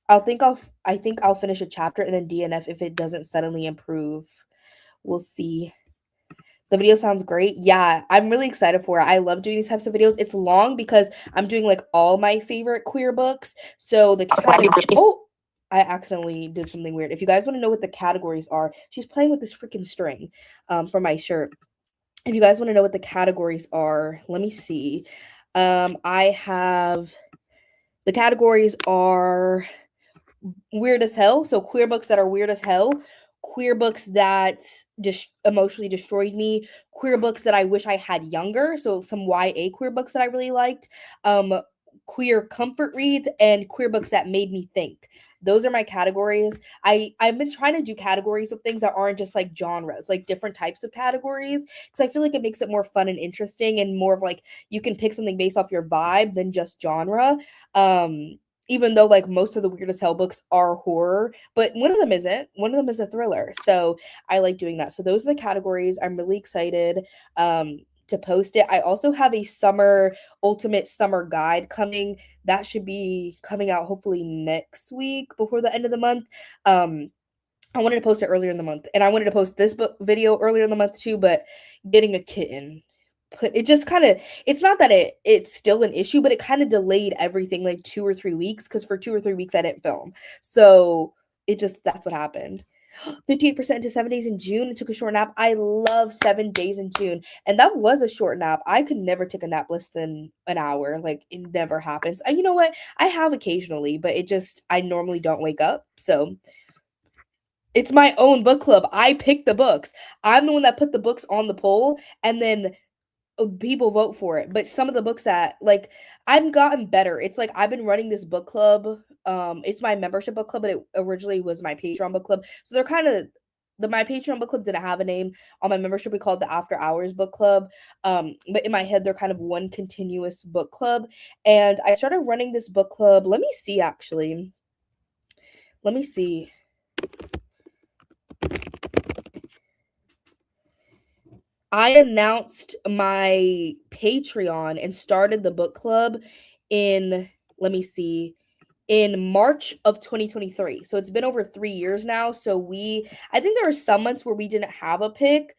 I think I'll finish a chapter and then DNF if it doesn't suddenly improve. We'll see. The video sounds great. Yeah, I'm really excited for it. I love doing these types of videos. It's long because I'm doing like all my favorite queer books. So I accidentally did something weird. If you guys want to know what the categories are, she's playing with this freaking string for my shirt. If you guys want to know what the categories are, let me see. I have the categories are weird as hell. So queer books that are weird as hell, queer books that just emotionally destroyed me, queer books that I wish I had younger. So some YA queer books that I really liked, queer comfort reads, and queer books that made me think. Those are my categories. I've been trying to do categories of things that aren't just like genres, like different types of categories, because I feel like it makes it more fun and interesting and more of like you can pick something based off your vibe than just genre. Even though like most of the weird as hell books are horror, but one of them isn't. One of them is a thriller. So I like doing that. So those are the categories. I'm really excited to post it. I also have a ultimate summer guide coming. That should be coming out hopefully next week before the end of the month. I wanted to post it earlier in the month, and I wanted to post this book video earlier in the month too, but getting a kitten it just kind of, it's not that it's still an issue, but it kind of delayed everything like 2 or 3 weeks because for 2 or 3 weeks I didn't film. So that's what happened. 58% into 7 days in June and took a short nap. I love 7 days in June. And that was a short nap. I could never take a nap less than an hour. Like, it never happens. And you know what? I have occasionally, but I normally don't wake up. So it's my own book club. I pick the books. I'm the one that put the books on the poll, and then people vote for it. But some of the books that, like, I've gotten better. It's like I've been running this book club. It's my membership book club, but it originally was my Patreon book club. So they're kind of my Patreon book club didn't have a name. On my membership, we called the After Hours book club. But in my head, they're kind of one continuous book club. And I started running this book club. Let me see, actually. Let me see. I announced my Patreon and started the book club in, let me see, in March of 2023. So it's been over 3 years now. So I think there are some months where we didn't have a pick,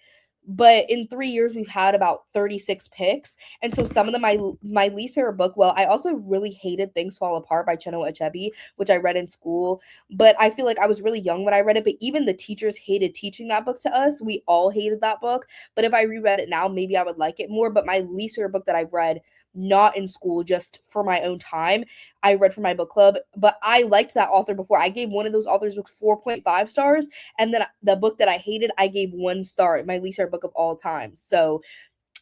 but in 3 years we've had about 36 picks. And so some of them, my least favorite book, well, I also really hated Things Fall Apart by Chinua Achebe, which I read in school, but I feel like I was really young when I read it, but even the teachers hated teaching that book to us. We all hated that book. But if I reread it now, maybe I would like it more. But my least favorite book that I've read, not in school, just for my own time, I read for my book club, but I liked that author before. I gave one of those authors books 4.5 stars, and then the book that I hated, I gave 1 star, my least favorite book of all time. So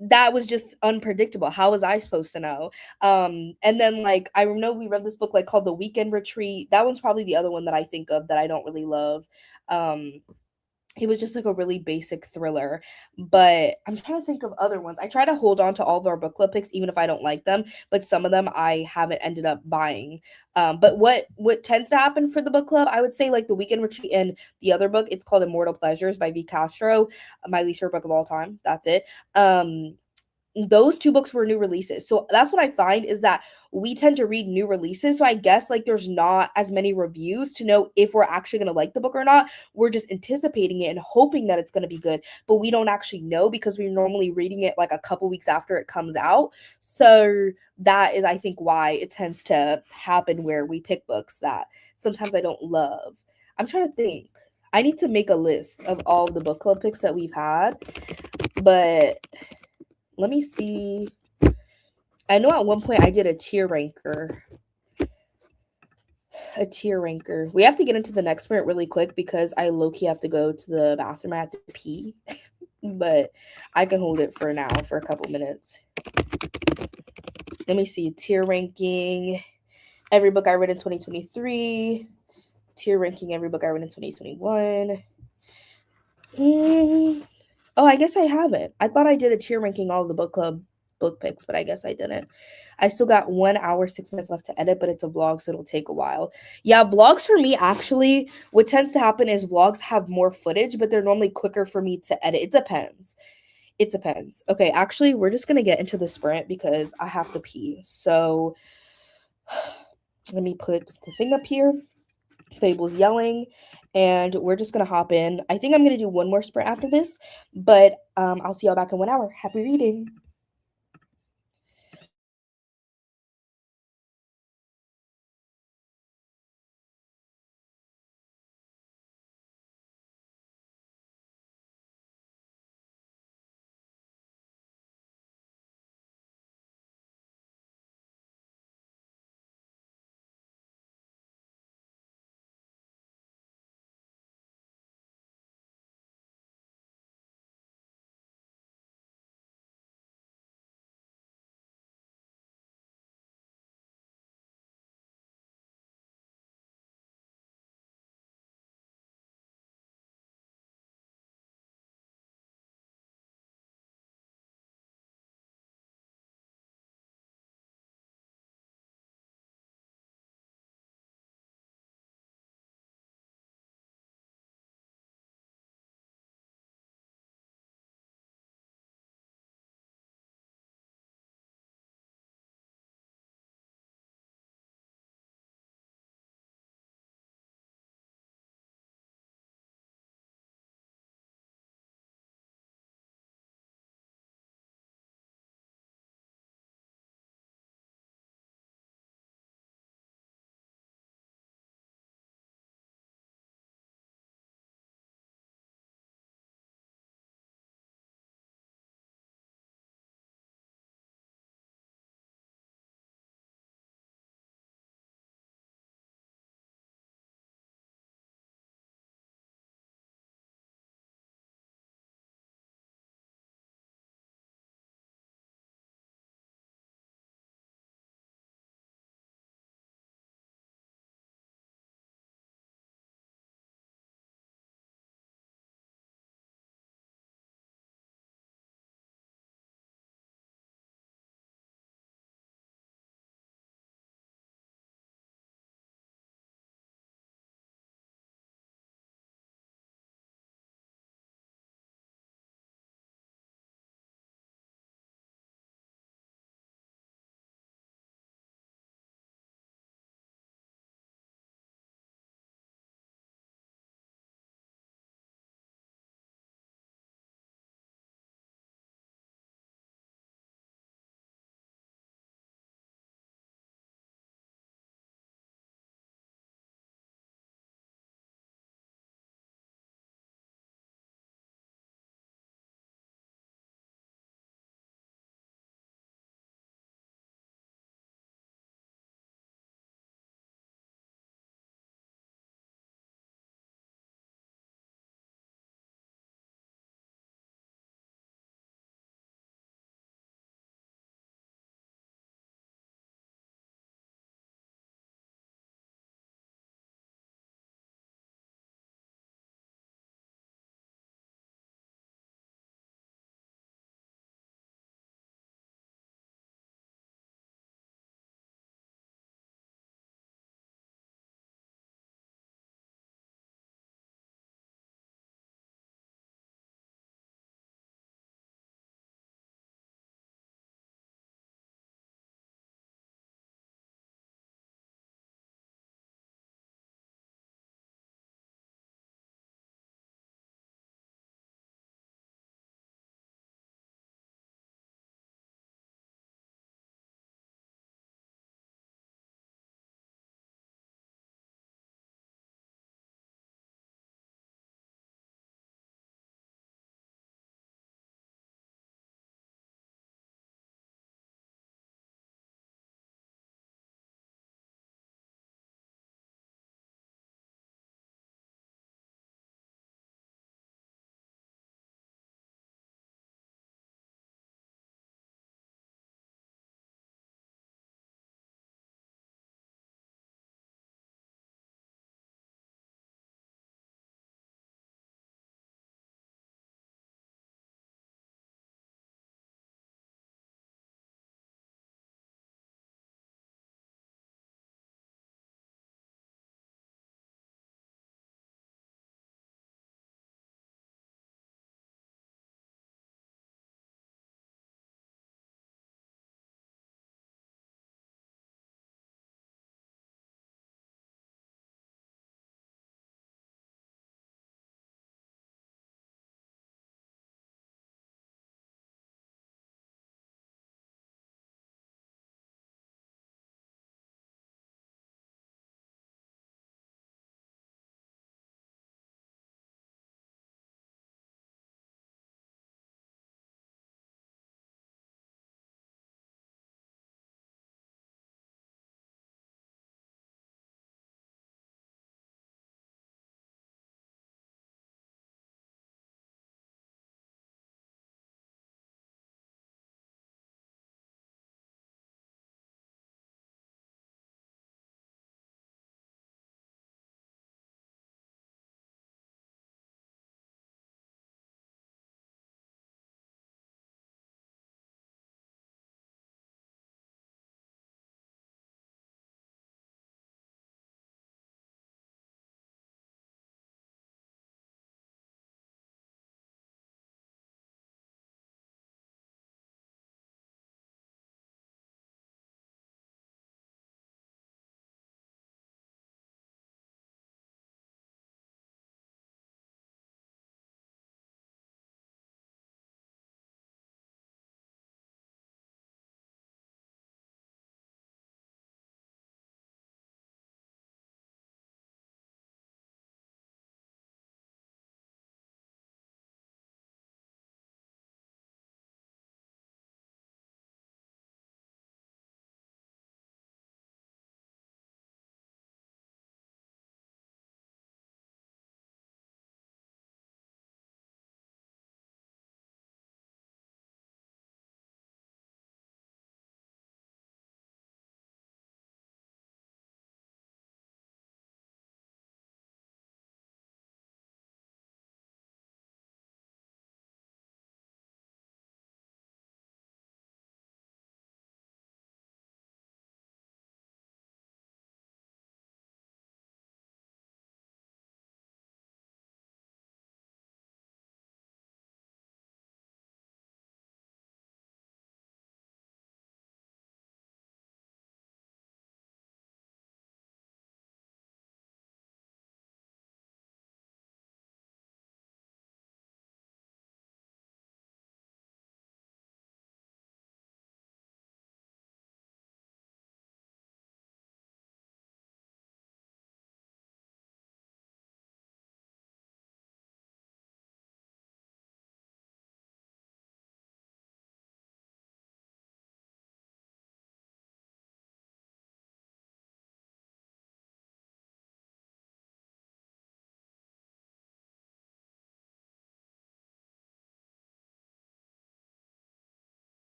that was just unpredictable. How was I supposed to know? And then, like, I know we read this book like called The Weekend Retreat. That one's probably the other one that I think of that I don't really love. It was just like a really basic thriller, but I'm trying to think of other ones. I try to hold on to all of our book club picks even if I don't like them, but some of them I haven't ended up buying. But what tends to happen for the book club, I would say, like, The Weekend Retreat and the other book, it's called Immortal Pleasures by V. Castro, my least favorite book of all time. That's it. Those 2 books were new releases. So that's what I find, is that we tend to read new releases. So I guess, like, there's not as many reviews to know if we're actually going to like the book or not. We're just anticipating it and hoping that it's going to be good, but we don't actually know because we're normally reading it like a couple weeks after it comes out. So that is, I think, why it tends to happen where we pick books that sometimes I don't love. I'm trying to think. I need to make a list of all of the book club picks that we've had, but let me see. I know at one point I did a tier ranker. A tier ranker. We have to get into the next part really quick because I low-key have to go to the bathroom. I have to pee. But I can hold it for now for a couple minutes. Let me see. Tier ranking. Every book I read in 2023. Tier ranking every book I read in 2021. Oh, I guess I haven't. I thought I did a tier ranking all of the book club book picks, but I guess I didn't. I still got 1 hour, 6 minutes left to edit, but it's a vlog, so it'll take a while. Yeah, vlogs for me, actually, what tends to happen is vlogs have more footage, but they're normally quicker for me to edit. It depends. It depends. Okay, actually, we're just gonna get into the sprint because I have to pee. So let me put the thing up here. Fable's yelling, and we're just gonna hop in. I think I'm gonna do one more sprint after this, but I'll see y'all back in 1 hour. Happy reading.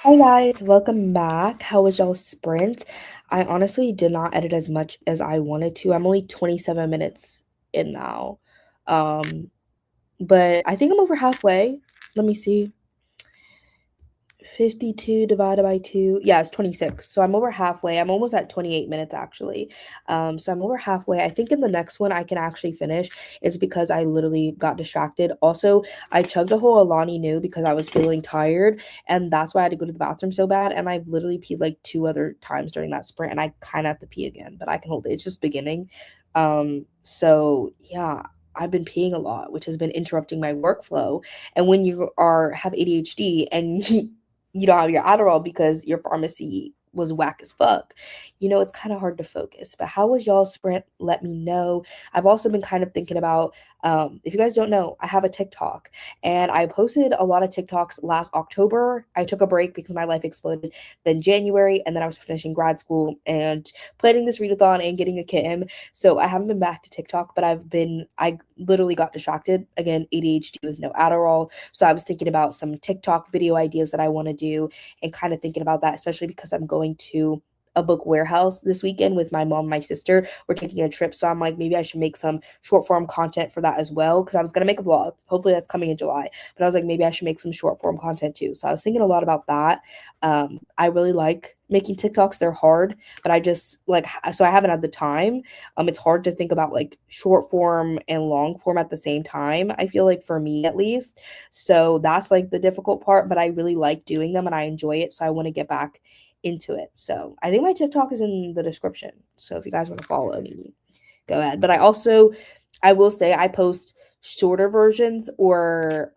Hi guys, welcome back. How was y'all sprint? I honestly did not edit as much as I wanted to. I'm only 27 minutes in now. Um, but I think I'm over halfway. Let me see. 52 divided by 2. Yeah, it's 26. So I'm over halfway. I'm almost at 28 minutes actually. So I'm over halfway. I think in the next one I can actually finish. It's because I literally got distracted. Also, I chugged a whole Alani Nu because I was feeling tired, and that's why I had to go to the bathroom so bad. And I've literally peed like two other times during that sprint, and I kind of have to pee again, but I can hold it. It's just beginning. So yeah, I've been peeing a lot, which has been interrupting my workflow. And when you are have ADHD and you don't have your Adderall because your pharmacy was whack as fuck, it's kind of hard to focus. But how was y'all sprint? Let me know. I've also been kind of thinking about, if you guys don't know, I have a TikTok and I posted a lot of TikToks last October. I took a break because my life exploded. Then January, and then I was finishing grad school and planning this readathon and getting a kitten. So I haven't been back to TikTok, but I literally got distracted. Again, ADHD with no Adderall. So I was thinking about some TikTok video ideas that I want to do and kind of thinking about that, especially because I'm going to a book warehouse this weekend with my mom and my sister. We're taking a trip. So I'm like, maybe I should make some short form content for that as well. Cause I was going to make a vlog. Hopefully that's coming in July. But I was like, maybe I should make some short form content too. So I was thinking a lot about that. I really like making TikToks. They're hard, but I just like, so I haven't had the time. It's hard to think about like short form and long form at the same time, I feel like, for me at least. So that's like the difficult part, but I really like doing them and I enjoy it. So I want to get back into it. So I think my TikTok is in the description. So if you guys want to follow me, go ahead. But I will say I post shorter versions or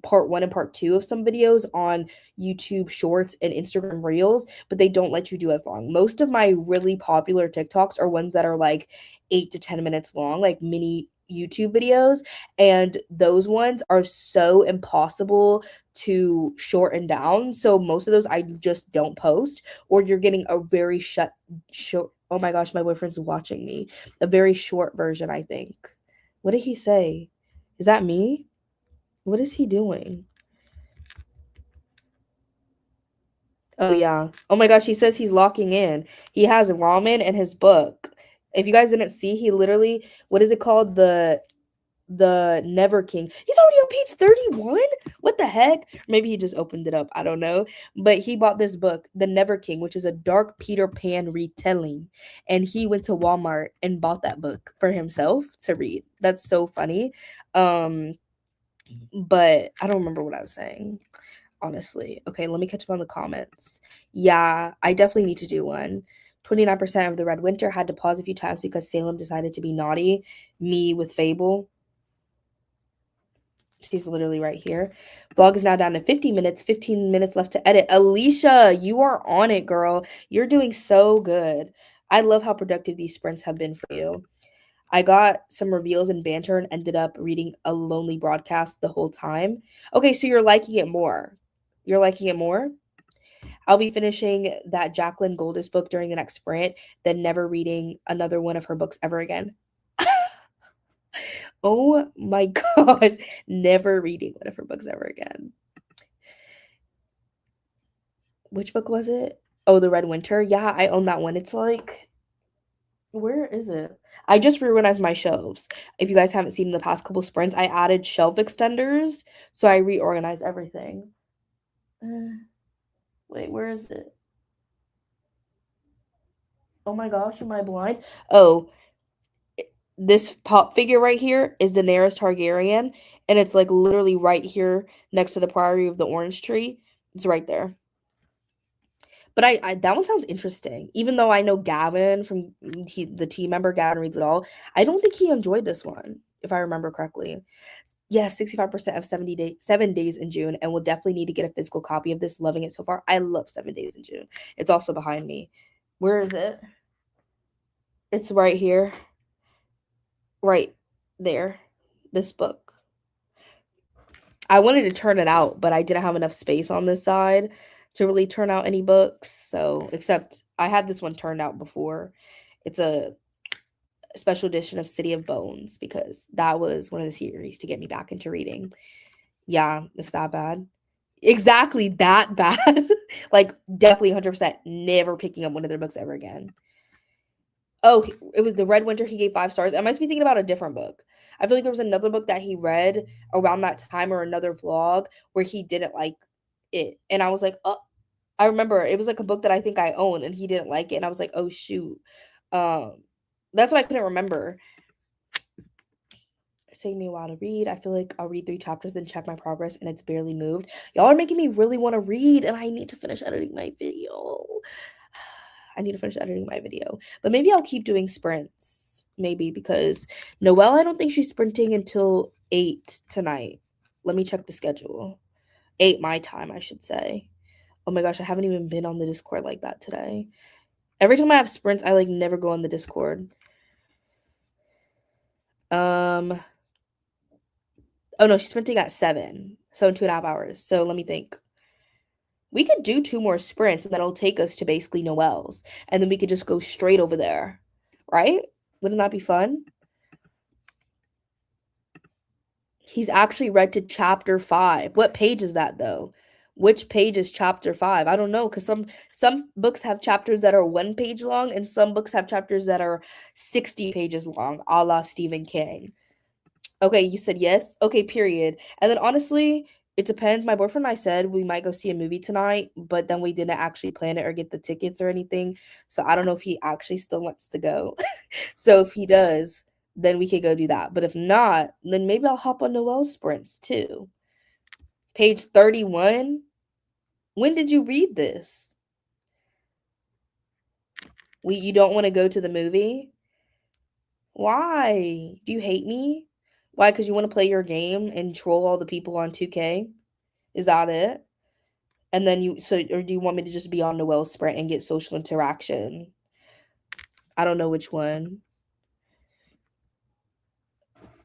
part 1 and part 2 of some videos on YouTube Shorts and Instagram Reels, but they don't let you do as long. Most of my really popular TikToks are ones that are like 8 to 10 minutes long, like mini YouTube videos, and those ones are so impossible to shorten down. So most of those I just don't post, or you're getting a very short. Oh my gosh, my boyfriend's watching me. A very short version, I think. What did he say? Is that me? What is he doing? Oh yeah. Oh my gosh, he says he's locking in. He has ramen and his book. If you guys didn't see, he literally, what is it called? The Never King. He's already on page 31? What the heck? Maybe he just opened it up. I don't know. But he bought this book, The Never King, which is a dark Peter Pan retelling. And he went to Walmart and bought that book for himself to read. That's so funny. Um, but I don't remember what I was saying, honestly. Okay, let me catch up on the comments. Yeah, I definitely need to do one. 29% of the Red Winter had to pause a few times because Salem decided to be naughty. Me with Fable. She's literally right here. Vlog is now down to 50 minutes, 15 minutes left to edit. Alicia, you are on it, girl. You're doing so good. I love how productive these sprints have been for you. I got some reveals and banter and ended up reading a lonely broadcast the whole time. Okay, so you're liking it more. You're liking it more? I'll be finishing that Jacqueline Goldis book during the next sprint, then never reading another one of her books ever again. Oh my gosh. Never reading one of her books ever again. Which book was it? Oh, The Red Winter. Yeah, I own that one. It's like, where is it? I just reorganized my shelves. If you guys haven't seen the past couple sprints, I added shelf extenders, so I reorganized everything. Wait, where is it? Oh my gosh, am I blind? Oh, this pop figure right here is Daenerys Targaryen, and it's like literally right here next to the Priory of the Orange Tree. It's right there. But I that one sounds interesting. Even though I know Gavin from the team member, Gavin reads it all. I don't think he enjoyed this one, if I remember correctly. Yes, 65% of 7 days in June, and we'll definitely need to get a physical copy of this. Loving it so far. I love 7 days in June. It's also behind me. Where is it? It's right here. Right there. This book. I wanted to turn it out, but I didn't have enough space on this side to really turn out any books. So, except I had this one turned out before. It's a special edition of City of Bones because that was one of the series to get me back into reading. Yeah, it's that bad. Exactly that bad. Like, definitely 100% never picking up one of their books ever again. Oh, it was The Red Winter. He gave 5 stars. I must be thinking about a different book. I feel like there was another book that he read around that time or another vlog where he didn't like it. And I was like, oh, I remember it was like a book that I think I own and he didn't like it. And I was like, oh, shoot. Um, that's what I couldn't remember. It's taking me a while to read. I feel like I'll read 3 chapters, then check my progress, and it's barely moved. Y'all are making me really want to read, and I need to finish editing my video. I need to finish editing my video. But maybe I'll keep doing sprints. Maybe, because Noelle, I don't think she's sprinting until 8 tonight. Let me check the schedule. 8 my time, I should say. Oh my gosh, I haven't even been on the Discord like that today. Every time I have sprints, I like never go on the Discord. Oh no, she's sprinting at 7. So in 2.5 hours. So let me think. We could do 2 more sprints and that'll take us to basically Noelle's. And then we could just go straight over there. Right? Wouldn't that be fun? He's actually read to chapter 5. What page is that though? Which page is chapter 5? I don't know, because some books have chapters that are 1 page long and some books have chapters that are 60 pages long, a la Stephen King. Okay, you said yes? Okay, period. And then honestly, it depends. My boyfriend and I said we might go see a movie tonight, but then we didn't actually plan it or get the tickets or anything. So I don't know if he actually still wants to go. So if he does, then we could go do that. But if not, then maybe I'll hop on Noelle sprints too. Page 31. When did you read this? You don't want to go to the movie? Why? Do you hate me? Why? Because you want to play your game and troll all the people on 2K? Is that it? And then or do you want me to just be on Noelle's sprint and get social interaction? I don't know which one.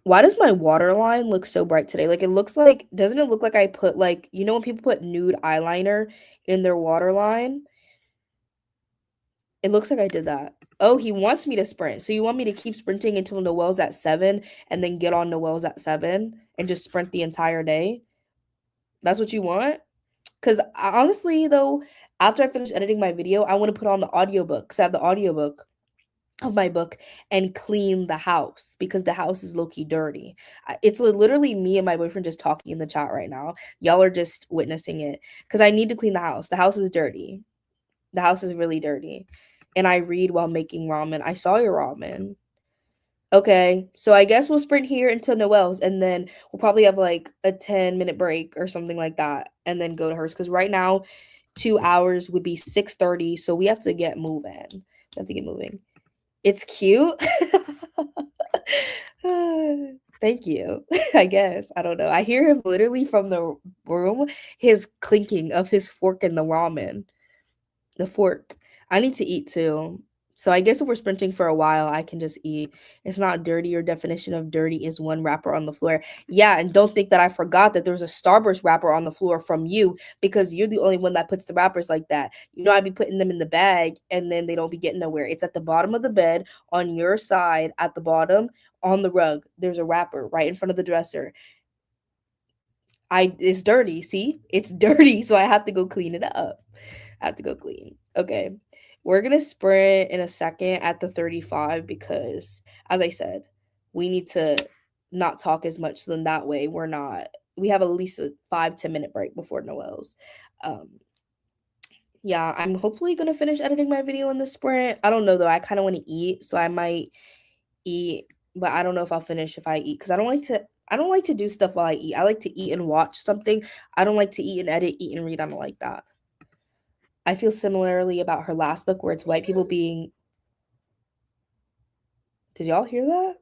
Why does my waterline look so bright today? Like, it looks like, doesn't it look like I put, like, you know when people put nude eyeliner in their waterline? It looks like I did that. Oh, he wants me to sprint. So you want me to keep sprinting until Noelle's at 7 and then get on Noelle's at 7 and just sprint the entire day? That's what you want? Because honestly, though, after I finish editing my video, I want to put on the audiobook because I have the audiobook of my book and clean the house because the house is low-key dirty. It's literally me and my boyfriend just talking in the chat right now. Y'all are just witnessing it because I need to clean the house. The house is dirty. The house is really dirty. And I read while making ramen. I saw your ramen. Okay, so I guess we'll sprint here until Noelle's, and then we'll probably have like a 10-minute break or something like that, and then go to hers. Because right now, 2 hours would be 6:30, so we have to get moving. We have to get moving. It's cute. Thank you. I guess. I don't know. I hear him literally from the room, his clinking of his fork in the ramen. The fork. I need to eat too. So I guess if we're sprinting for a while, I can just eat. It's not dirty. Your definition of dirty is one wrapper on the floor. Yeah, and don't think that I forgot that there's a Starburst wrapper on the floor from you because you're the only one that puts the wrappers like that. You know, I'd be putting them in the bag and then they don't be getting nowhere. It's at the bottom of the bed, on your side, at the bottom, on the rug. There's a wrapper right in front of the dresser. It's dirty, see? It's dirty, so I have to go clean it up. I have to go clean. Okay. We're going to sprint in a second at the 35 because, as I said, we need to not talk as much. So then that way we have at least a 5-10 minute break before Noelle's. Yeah, I'm hopefully going to finish editing my video in the sprint. I don't know though. I kind of want to eat, so I might eat, but I don't know if I'll finish if I eat because I don't like to do stuff while I eat. I like to eat and watch something. I don't like to eat and edit, eat and read. I don't like that. I feel similarly about her last book where it's white people being... Did y'all hear that?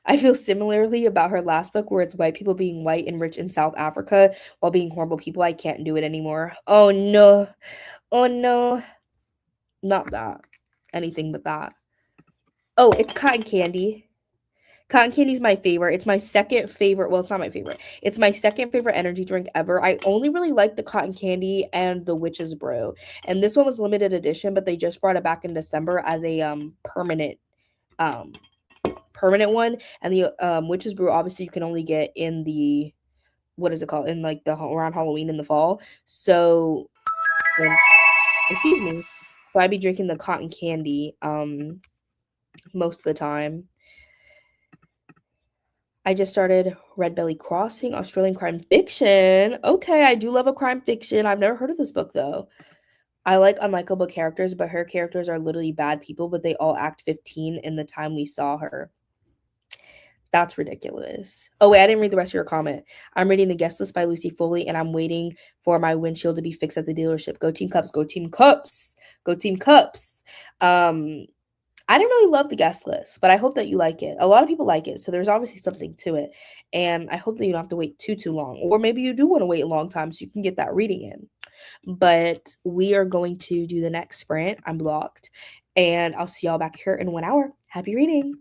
I feel similarly about her last book where it's white people being white and rich in South Africa while being horrible people. I can't do it anymore. Oh no. Oh no. Not that. Anything but that. Oh, it's cotton candy. Cotton candy is my favorite. It's my second favorite. Well, it's not my favorite. It's my second favorite energy drink ever. I only really like the cotton candy and the witch's brew. And this one was limited edition, but they just brought it back in December as a permanent one. And the witch's brew, obviously, you can only get in the, what is it called? In like the around Halloween in the fall. So drinking, excuse me. So I'd be drinking the cotton candy most of the time. I just started Red Belly Crossing, Australian crime fiction. Okay, I do love a crime fiction. I've never heard of this book though. I like unlikable characters, but her characters are literally bad people, but they all act 15 in the time we saw her. That's ridiculous. Oh, wait, I didn't read the rest of your comment. I'm reading The Guest List by Lucy Foley, and I'm waiting for my windshield to be fixed at the dealership. Go Team Cups, go Team Cups, go Team Cups. I didn't really love The Guest List, but I hope that you like it. A lot of people like it, so there's obviously something to it. And I hope that you don't have to wait too long. Or maybe you do want to wait a long time so you can get that reading in. But we are going to do the next sprint. I'm blocked. And I'll see y'all back here in 1 hour. Happy reading.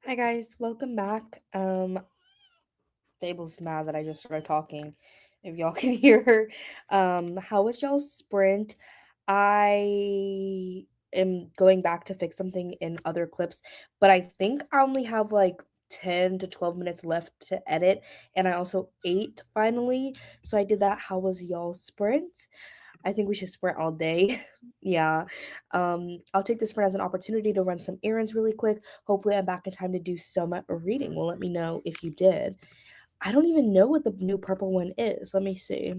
Hi guys, welcome back. Fable's mad that I just started talking. If y'all can hear her. How was y'all's sprint? I am going back to fix something in other clips, but I think I only have like 10 to 12 minutes left to edit, and I also ate finally. So I did that. How was y'all's sprint? I think we should sprint all day. Yeah. I'll take this sprint as an opportunity to run some errands really quick. Hopefully, I'm back in time to do some reading. Well, let me know if you did. I don't even know what the new purple one is. Let me see.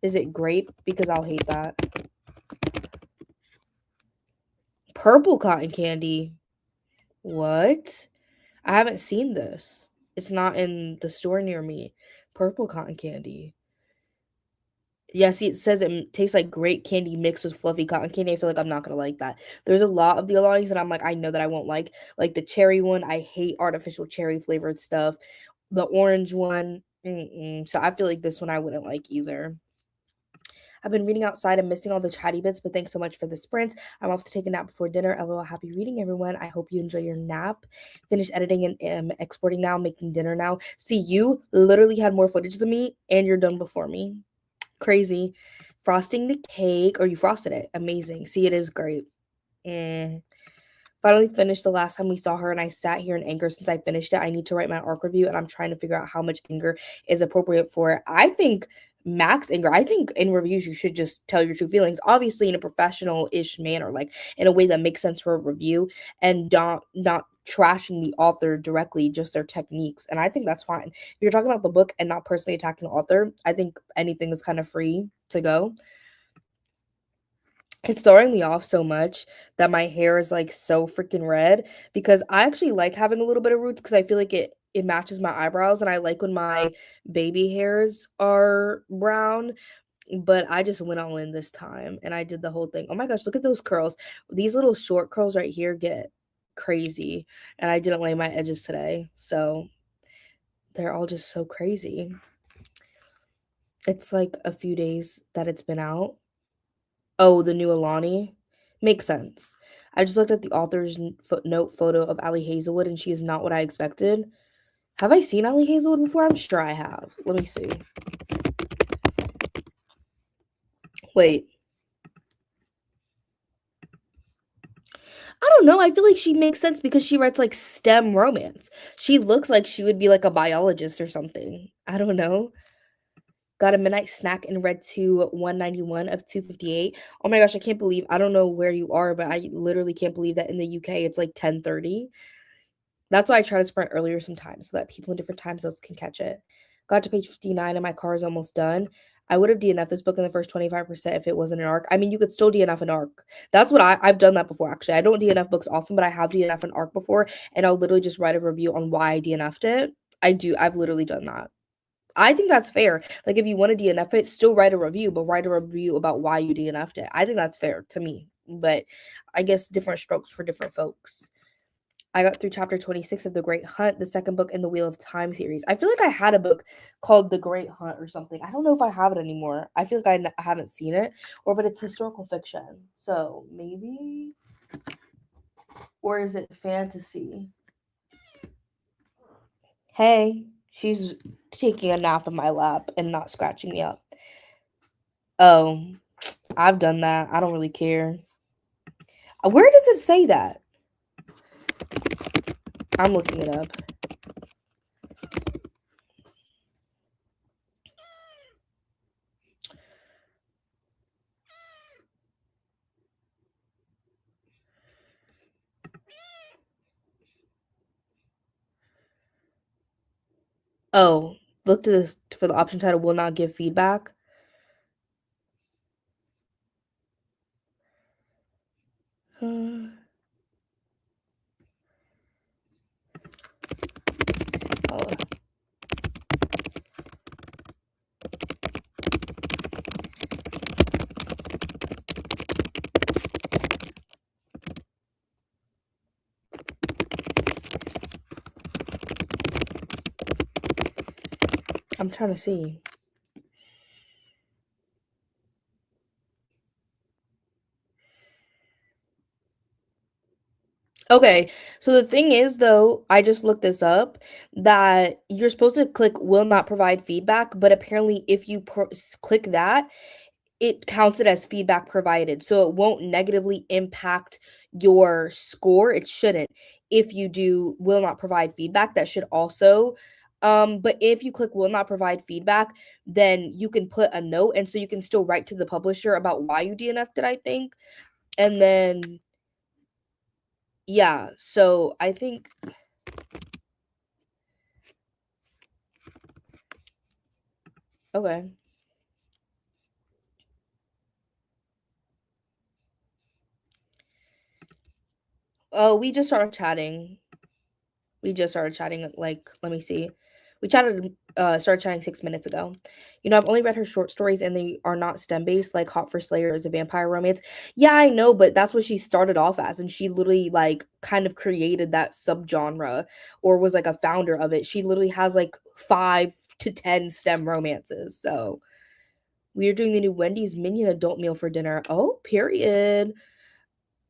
Is it grape? Because I'll hate that. Purple cotton candy. What? I haven't seen this. It's not in the store near me. Purple cotton candy. Yeah, see, it says it tastes like grape candy mixed with fluffy cotton candy. I feel like I'm not gonna like that. There's a lot of the Alani's that I'm like, I know that I won't like. Like the cherry one, I hate artificial cherry flavored stuff. The orange one, so I feel like this one I wouldn't like either. I've been reading outside and missing all the chatty bits, but thanks so much for the sprints. I'm off to take a nap before dinner. LOL, happy reading, everyone. I hope you enjoy your nap. Finished editing and am exporting now, making dinner now. See, you literally had more footage than me, and you're done before me. Crazy. Frosting the cake, or you frosted it. Amazing. See, it is great. Mm. Finally finished the last time we saw her, and I sat here in anger since I finished it. I need to write my arc review, and I'm trying to figure out how much anger is appropriate for it. I think max anger. I think in reviews you should just tell your true feelings, obviously in a professional-ish manner, like in a way that makes sense for a review, and not trashing the author directly, just their techniques. And I think that's fine. If you're talking about the book and not personally attacking the author, I think anything is kind of free to go. It's throwing me off so much that my hair is like so freaking red because I actually like having a little bit of roots because I feel like it matches my eyebrows and I like when my baby hairs are brown, but I just went all in this time and I did the whole thing. Oh my gosh, look at those curls. These little short curls right here get crazy, and I didn't lay my edges today. So they're all just so crazy. It's like a few days that it's been out. Oh, the new Alani? Makes sense. I just looked at the author's footnote photo of Allie Hazelwood, and she is not what I expected. Have I seen Allie Hazelwood before? I'm sure I have. Let me see. Wait. I don't know. I feel like she makes sense because she writes like STEM romance. She looks like she would be like a biologist or something. I don't know. Got a midnight snack and read to 191 of 258. Oh my gosh, I can't believe I don't know where you are, but I literally can't believe that in the UK it's like 10:30. That's why I try to sprint earlier sometimes so that people in different time zones can catch it. Got to page 59 and my car is almost done. I would have DNF'd this book in the first 25% if it wasn't an arc. I mean, you could still DNF an arc. That's what I've done that before, actually. I don't DNF books often, but I have DNF an arc before, and I'll literally just write a review on why I DNF'd it. I've literally done that. I think that's fair. Like, if you want to DNF it, still write a review, but write a review about why you DNF'd it. I think that's fair to me, but I guess different strokes for different folks. I got through chapter 26 of The Great Hunt, the second book in the Wheel of Time series. I feel like I had a book called The Great Hunt or something. I don't know if I have it anymore. I feel like I haven't seen it, but it's historical fiction. So maybe, or is it fantasy? Hey, she's taking a nap in my lap and not scratching me up. Oh, I've done that. I don't really care. Where does it say that? I'm looking it up. Oh, look to this for the option title will not give feedback. Oh, I'm trying to see. Okay, so the thing is, though, I just looked this up that you're supposed to click will not provide feedback, but apparently, if you click that, it counts it as feedback provided. So it won't negatively impact your score. It shouldn't. If you do will not provide feedback, that should also. But if you click will not provide feedback, then you can put a note. And so you can still write to the publisher about why you DNF'd it, I think. And then, yeah, so I think okay. Oh, we just started chatting. We just started chatting, like, let me see. We chatted, started chatting 6 minutes ago. You know, I've only read her short stories and they are not STEM based, like Hot for Slayer is a vampire romance. Yeah, I know, but that's what she started off as. And she literally, like, kind of created that subgenre or was like a founder of it. She literally has like 5 to 10 STEM romances. So we are doing the new Wendy's Minion adult meal for dinner. Oh, period.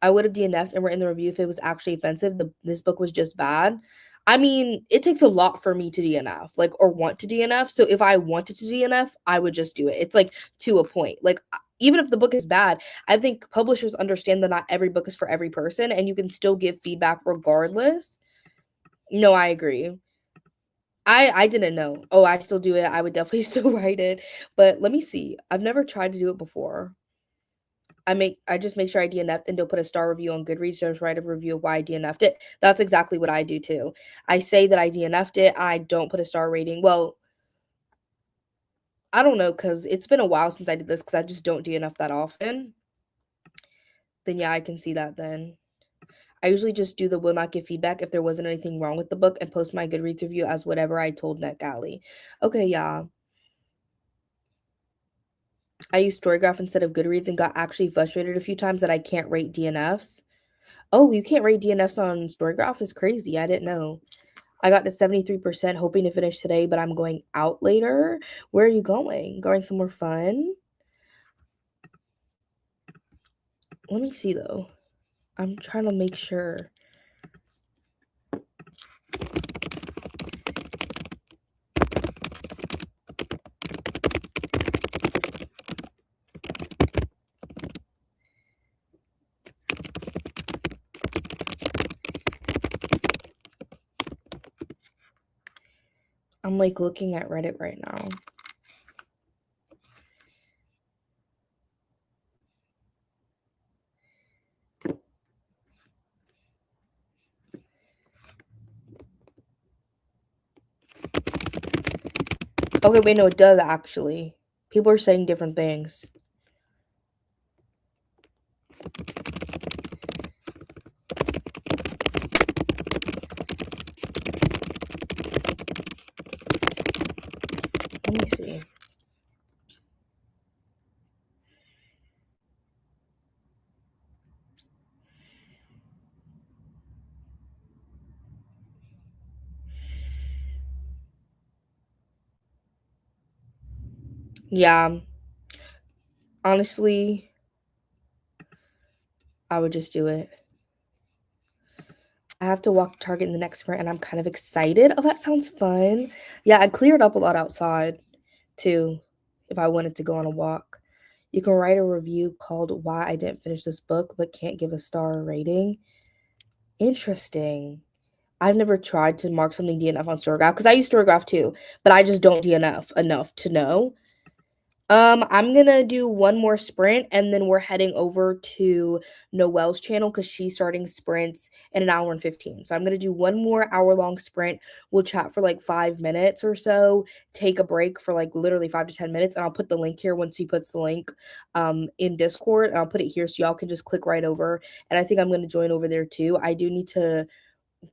I would have DNF'd and written the review if it was actually offensive. This book was just bad. I mean, it takes a lot for me to DNF, like, or want to DNF. So if I wanted to DNF, I would just do it. It's like to a point. Like even if the book is bad, I think publishers understand that not every book is for every person and you can still give feedback regardless. No, I agree. I didn't know. Oh, I still do it. I would definitely still write it. But let me see. I've never tried to do it before. I just make sure I DNF'd and don't put a star review on Goodreads, just write a review of why I DNF'd it. That's exactly what I do too. I say that I DNF'd it, I don't put a star rating. Well, I don't know because it's been a while since I did this because I just don't DNF that often. Then yeah, I can see that then. I usually just do the will not give feedback if there wasn't anything wrong with the book and post my Goodreads review as whatever I told NetGalley. Okay, yeah. I use Storygraph instead of Goodreads and got actually frustrated a few times that I can't rate DNFs. Oh, you can't rate DNFs on Storygraph is crazy. I didn't know. I got to 73%, hoping to finish today, but I'm going out later. Where are you going? Going somewhere fun? Let me see though. I'm trying to make sure. I'm like looking at Reddit right now. Okay, wait, no, it does actually. People are saying different things. Let me see. Yeah. Honestly, I would just do it. I have to walk to Target in the next sprint and I'm kind of excited. Oh, that sounds fun. Yeah, I cleared up a lot outside too if I wanted to go on a walk. You can write a review called Why I Didn't Finish This Book but Can't Give a Star rating. Interesting. I've never tried to mark something DNF on Storygraph because I use Storygraph too, but I just don't DNF enough to know. I'm gonna do one more sprint and then we're heading over to Noelle's channel because she's starting sprints in an hour and 15. So I'm gonna do one more hour-long sprint. We'll chat for like 5 minutes or so, take a break for like literally 5 to 10 minutes, and I'll put the link here once he puts the link in Discord. And I'll put it here so y'all can just click right over. And I think I'm gonna join over there too. I do need to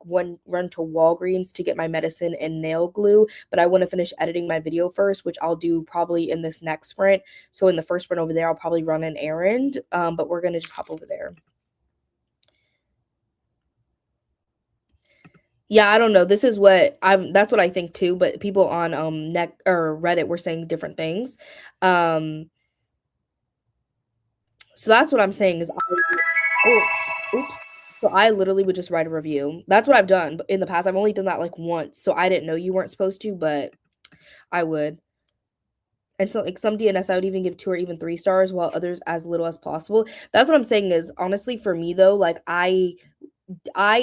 run to Walgreens to get my medicine and nail glue, but I want to finish editing my video first, which I'll do probably in this next sprint. So in the first sprint over there, I'll probably run an errand, but we're gonna just hop over there. Yeah, I don't know. This is what I'm. That's what I think too. But people on Neck or Reddit were saying different things. Um, so that's what I'm saying is. Oh, oops. So I literally would just write a review. That's what I've done in the past. I've only done that like once, so I didn't know you weren't supposed to, but I would. And so, like some DNS, I would even give 2 or even 3 stars, while others as little as possible. That's what I'm saying is honestly for me though, like I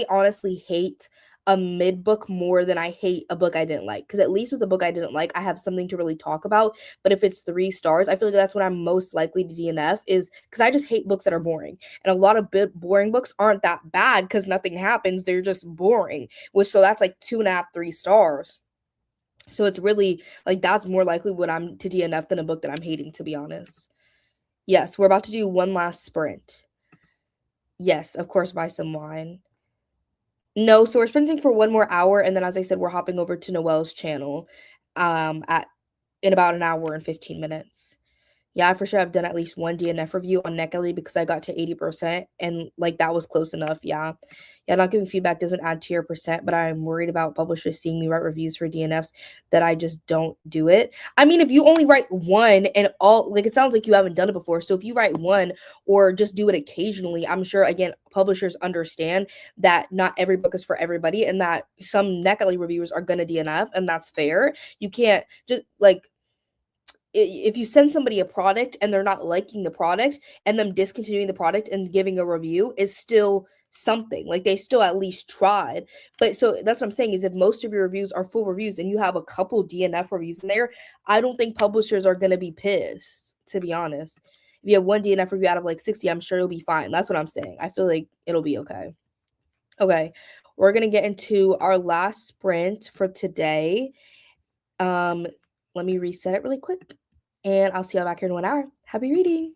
honestly hate a mid book more than I hate a book I didn't like. Because at least with a book I didn't like, I have something to really talk about. But if it's 3 stars, I feel like that's when I'm most likely to DNF, is because I just hate books that are boring. And a lot of boring books aren't that bad because nothing happens. They're just boring. Which so that's like 2.5, 3 stars. So it's really like that's more likely when I'm to DNF than a book that I'm hating, to be honest. Yes, we're about to do one last sprint. Yes, of course, buy some wine. No, so we're sprinting for 1 more hour, and then as I said, we're hopping over to Noelle's channel, at in about an hour and 15 minutes. Yeah, for sure, I've done at least one DNF review on Neckily because I got to 80%, and, like, that was close enough, yeah. Yeah, not giving feedback doesn't add to your percent, but I'm worried about publishers seeing me write reviews for DNFs that I just don't do it. I mean, if you only write 1 and all like, it sounds like you haven't done it before, so if you write 1 or just do it occasionally, I'm sure, again, publishers understand that not every book is for everybody and that some Neckily reviewers are gonna DNF, and that's fair. You can't just, like if you send somebody a product and they're not liking the product and them discontinuing the product and giving a review is still something, like they still at least tried. But so that's what I'm saying is if most of your reviews are full reviews and you have a couple DNF reviews in there, I don't think publishers are going to be pissed, to be honest. If you have one DNF review out of like 60, I'm sure it'll be fine. That's what I'm saying. I feel like it'll be okay. Okay, we're going to get into our last sprint for today. um Let me reset it really quick, and I'll see y'all back here in 1 hour. Happy reading.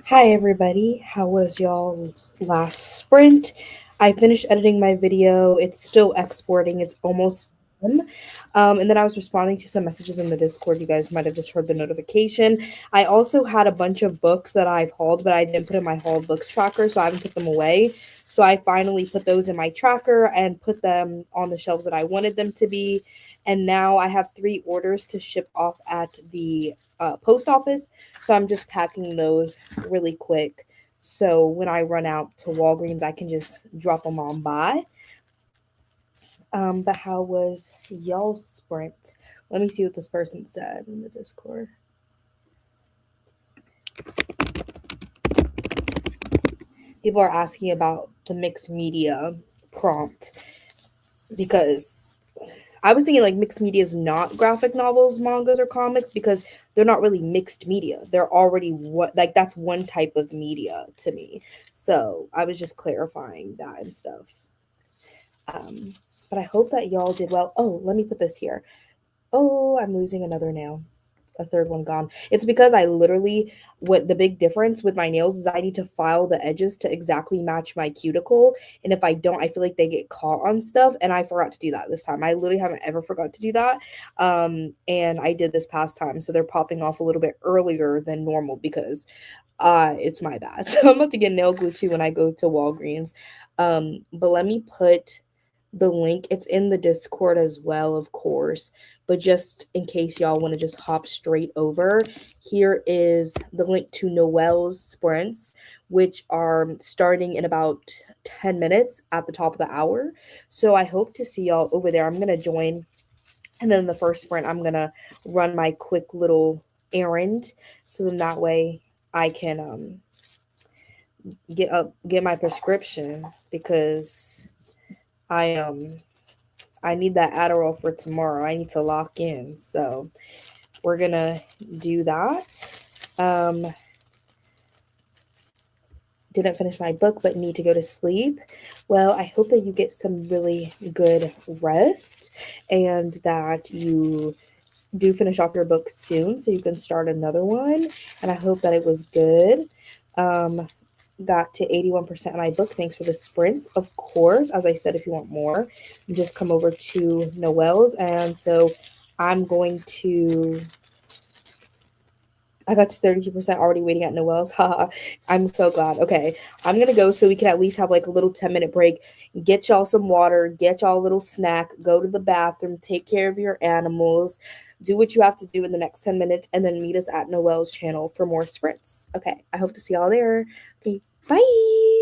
Hi everybody, how was y'all's last sprint? I finished editing my video. It's still exporting. It's almost done. And then I was responding to some messages in the Discord. You guys might have just heard the notification. I also had a bunch of books that I've hauled, but I didn't put in my hauled books tracker, so I haven't put them away. So I finally put those in my tracker and put them on the shelves that I wanted them to be. And now I have 3 orders to ship off at the post office. So I'm just packing those really quick. So when I run out to Walgreens, I can just drop them on by. But how was y'all's sprint? Let me see what this person said in the Discord. People are asking about the mixed media prompt because I was thinking like mixed media is not graphic novels, mangas, or comics because they're not really mixed media. They're already what like that's one type of media to me. So I was just clarifying that and stuff. Um, but I hope that y'all did well. Oh, let me put this here. Oh, I'm losing another nail. A third one gone. It's because I literally, what the big difference with my nails is I need to file the edges to exactly match my cuticle. And if I don't, I feel like they get caught on stuff. And I forgot to do that this time. I literally haven't ever forgot to do that. And I did this past time. So they're popping off a little bit earlier than normal because it's my bad. So I'm about to get nail glue too when I go to Walgreens. But let me put the link. It's in the Discord as well, of course. But just in case y'all want to just hop straight over, here is the link to Noelle's sprints, which are starting in about 10 minutes at the top of the hour. So I hope to see y'all over there. I'm going to join. And then the first sprint, I'm going to run my quick little errand. So then that way I can get my prescription because I need that Adderall for tomorrow. I need to lock in. So we're gonna do that. Didn't finish my book but need to go to sleep. Well, I hope that you get some really good rest and that you do finish off your book soon so you can start another one. And I hope that it was good. Got to 81% of my book. Thanks for the sprints. Of course, as I said, if you want more, just come over to Noelle's. And so I'm going to. I got to 32% already waiting at Noelle's. Haha. I'm so glad. Okay. I'm going to go so we can at least have like a little 10-minute break. Get y'all some water, get y'all a little snack, go to the bathroom, take care of your animals, do what you have to do in the next 10 minutes, and then meet us at Noelle's channel for more sprints. Okay. I hope to see y'all there. Okay. Bye.